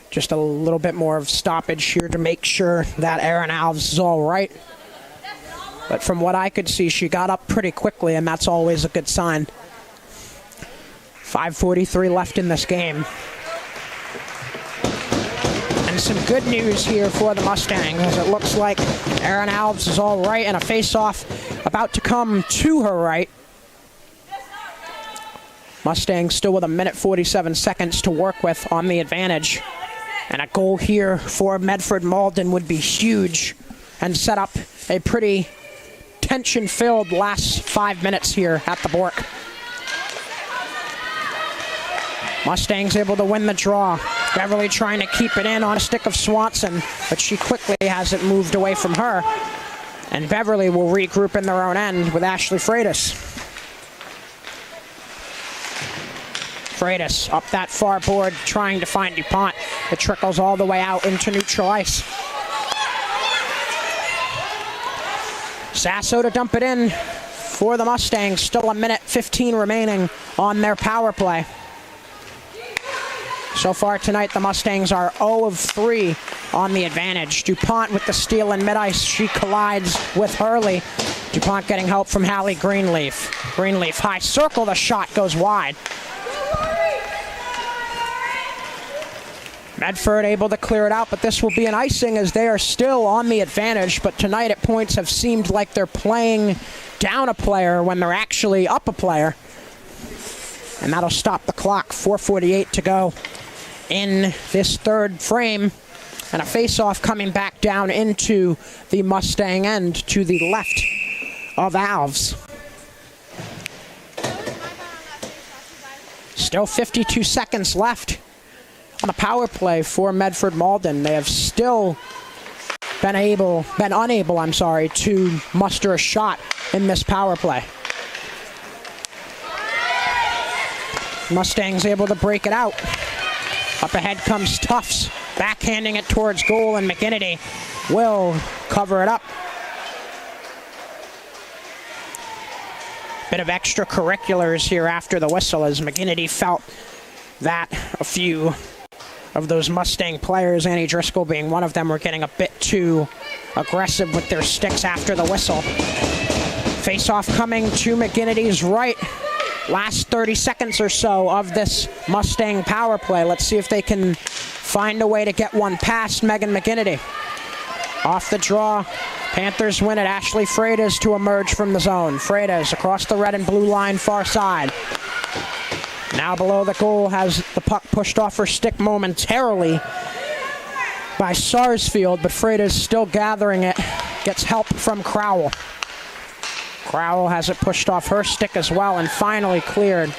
B: Just a little bit more of stoppage here to make sure that Erin Alves is all right. But from what I could see, she got up pretty quickly, and that's always a good sign. 5:43 left in this game. And some good news here for the Mustangs, as it looks like Erin Alves is all right, and a face-off about to come to her right. Mustangs still with 1:47 seconds to work with on the advantage. And a goal here for Medford Malden would be huge and set up a pretty tension-filled last 5 minutes here at the Bork. Mustangs able to win the draw. Beverly trying to keep it in on a stick of Swanson, but she quickly has it moved away from her. And Beverly will regroup in their own end with Ashley Freitas. Freitas up that far board trying to find DuPont. It trickles all the way out into neutral ice. Sasso to dump it in for the Mustangs. Still 1:15 remaining on their power play. So far tonight, the Mustangs are 0 of 3 on the advantage. DuPont with the steal in mid-ice. She collides with Hurley. DuPont getting help from Hallie Greenleaf. Greenleaf high circle. The shot goes wide. Medford able to clear it out, but this will be an icing as they are still on the advantage. But tonight at points have seemed like they're playing down a player when they're actually up a player. And that'll stop the clock. 4:48 to go in this 3rd frame. And a face-off coming back down into the Mustang end to the left of Alves. Still 52 seconds left on the power play for Medford Malden. They have still been unable, to muster a shot in this power play. Mustangs able to break it out. Up ahead comes Tufts, backhanding it towards goal, and McGinnity will cover it up. Bit of extracurriculars here after the whistle, as McGinnity felt that a few of those Mustang players, Annie Driscoll being one of them, were getting a bit too aggressive with their sticks after the whistle. Face-off coming to McGinnity's right. Last 30 seconds or so of this Mustang power play. Let's see if they can find a way to get one past Megan McGinnity. Off the draw, Panthers win it. Ashley Freitas to emerge from the zone. Freitas across the red and blue line, far side. Now below the goal, has the puck pushed off her stick momentarily by Sarsfield, but Freitas still gathering it. Gets help from Crowell. Crowell has it pushed off her stick as well and finally cleared.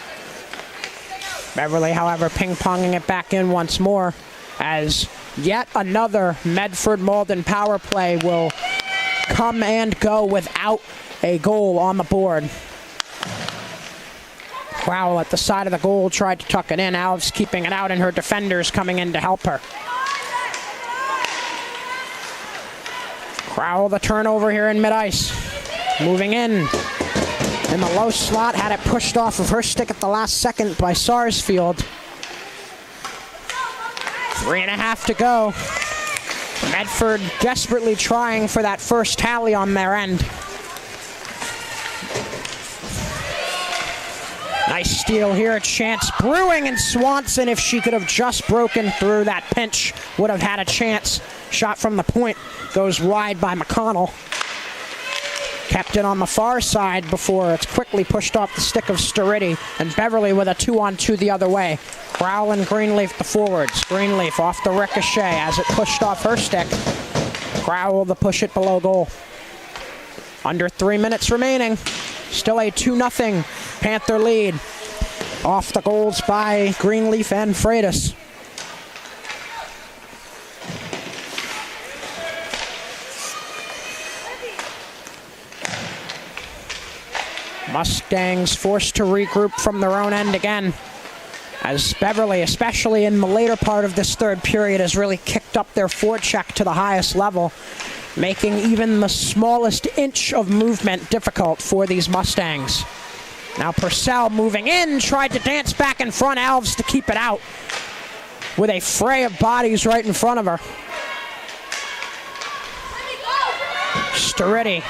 B: Beverly, however, ping-ponging it back in once more as yet another Medford-Malden power play will come and go without a goal on the board. Crowell at the side of the goal tried to tuck it in. Alves keeping it out and her defenders coming in to help her. Crowell the turnover here in mid-ice. Moving in the low slot, had it pushed off of her stick at the last second by Sarsfield. 3.5 to go. Medford desperately trying for that first tally on their end. Nice steal here, a chance brewing, and Swanson, if she could have just broken through that pinch, would have had a chance. Shot from the point goes wide by McConnell. Kept it on the far side before it's quickly pushed off the stick of Sturriddy, and Beverly with a 2-on-2 the other way. Crowell and Greenleaf the forwards. Greenleaf off the ricochet as it pushed off her stick. Crowell to push it below goal. Under 3 minutes remaining. Still a 2-0 Panther lead. Off the goals by Greenleaf and Freitas. Mustangs forced to regroup from their own end again, as Beverly, especially in the later part of this third period, has really kicked up their forecheck to the highest level, making even the smallest inch of movement difficult for these Mustangs. Now Purcell moving in, tried to dance back in front, Alves to keep it out with a fray of bodies right in front of her. Sturriddy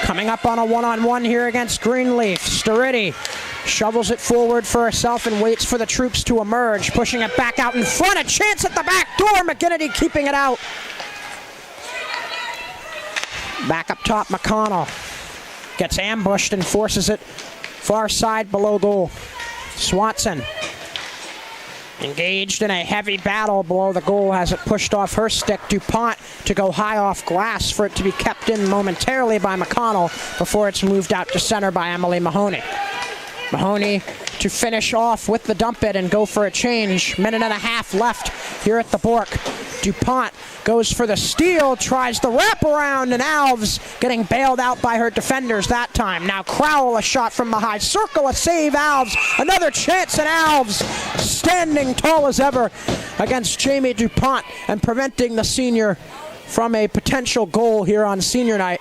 B: coming up on a one-on-one here against Greenleaf. Sturriddy shovels it forward for herself and waits for the troops to emerge, pushing it back out in front. A chance at the back door. McGinnity keeping it out. Back up top, McConnell gets ambushed and forces it far side below goal. Swanson engaged in a heavy battle below the goal, has it pushed off her stick. DuPont to go high off glass for it to be kept in momentarily by McConnell before it's moved out to center by Emily Mahoney. Mahoney to finish off with the dump it and go for a change. 1.5 minutes left here at the Bork. DuPont goes for the steal, tries the wraparound, and Alves getting bailed out by her defenders that time. Now Crowell, a shot from the high circle, a save, Alves. Another chance, and Alves standing tall as ever against Jamie DuPont and preventing the senior from a potential goal here on senior night.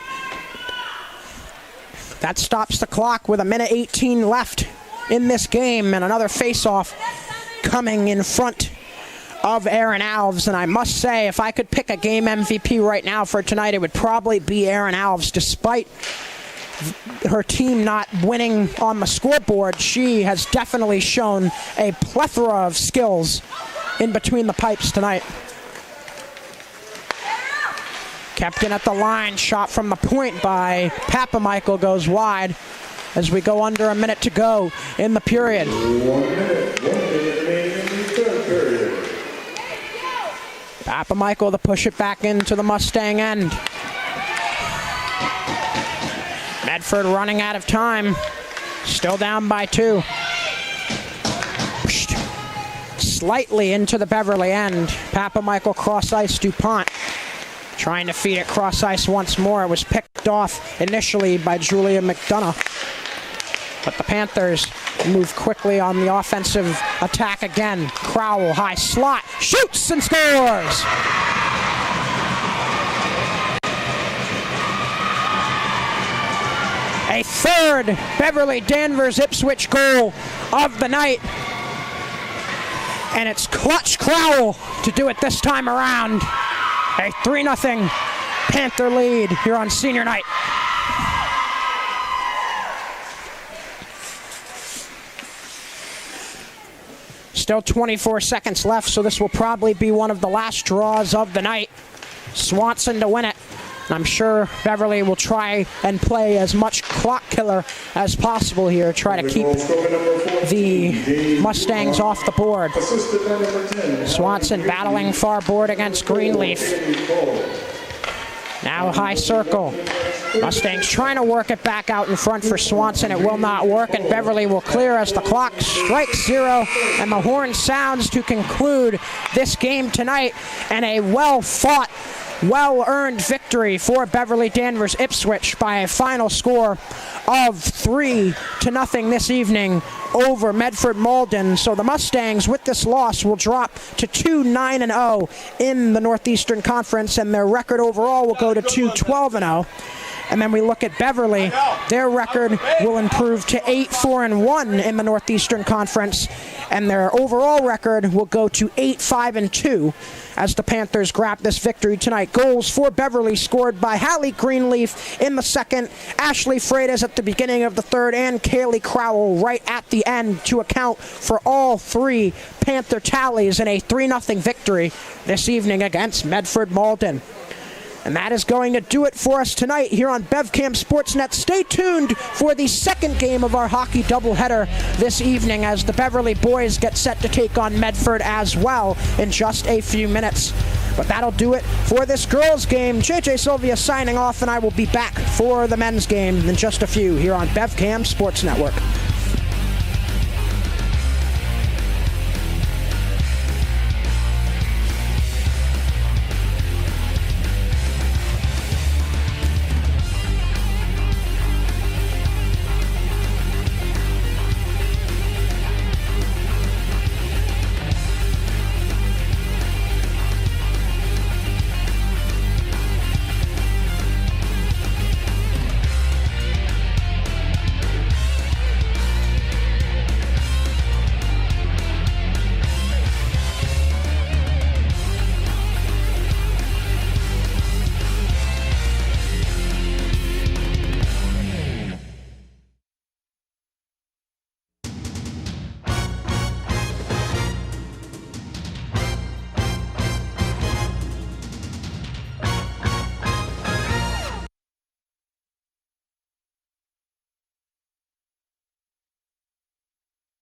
B: That stops the clock with 1:18 minutes left in this game, and another face-off coming in front of Aaron Alves. And I must say, if I could pick a game MVP right now for tonight, it would probably be Aaron Alves. Despite her team not winning on the scoreboard, she has definitely shown a plethora of skills in between the pipes tonight. Kept in at the line, shot from the point by Papamichael goes wide as we go under a minute to go in the period.
E: 1 minute remaining in the third period.
B: Papamichael to push it back into the Mustang end. Medford running out of time, still down by 2. Slightly into the Beverly end. Papamichael cross ice DuPont. Trying to feed it cross ice once more. It was picked off initially by Julia McDonough. But the Panthers move quickly on the offensive attack again. Crowell, high slot, shoots and scores! A third Beverly Danvers Ipswich goal of the night. And it's Clutch Crowell to do it this time around. A 3-0 Panther lead here on senior night. Still 24 seconds left, so this will probably be one of the last draws of the night. Swanson to win it. I'm sure Beverly will try and play as much clock killer as possible here, try to keep the Mustangs off the board. Swanson battling far board against Greenleaf. Now high circle. Mustangs trying to work it back out in front for Swanson. It will not work, and Beverly will clear as the clock strikes 0, and the horn sounds to conclude this game tonight, and a well-fought, well-earned victory for Beverly Danvers Ipswich by a final score of 3-0 this evening over Medford Malden. So the Mustangs, with this loss, will drop to 2-9-0 in the Northeastern Conference, and their record overall will go to 2-12-0. And then we look at Beverly, their record will improve to 8-4-1 in the Northeastern Conference, and their overall record will go to 8-5-2 as the Panthers grab this victory tonight. Goals for Beverly scored by Hallie Greenleaf in the second, Ashley Freitas at the beginning of the third, and Kaylee Crowell right at the end to account for all 3 Panther tallies in a 3-0 victory this evening against Medford Malden. And that is going to do it for us tonight here on BevCam Sportsnet. Stay tuned for the second game of our hockey doubleheader this evening as the Beverly boys get set to take on Medford as well in just a few minutes. But that'll do it for this girls' game. JJ Sylvia signing off, and I will be back for the men's game in just a few here on BevCam Sports Network.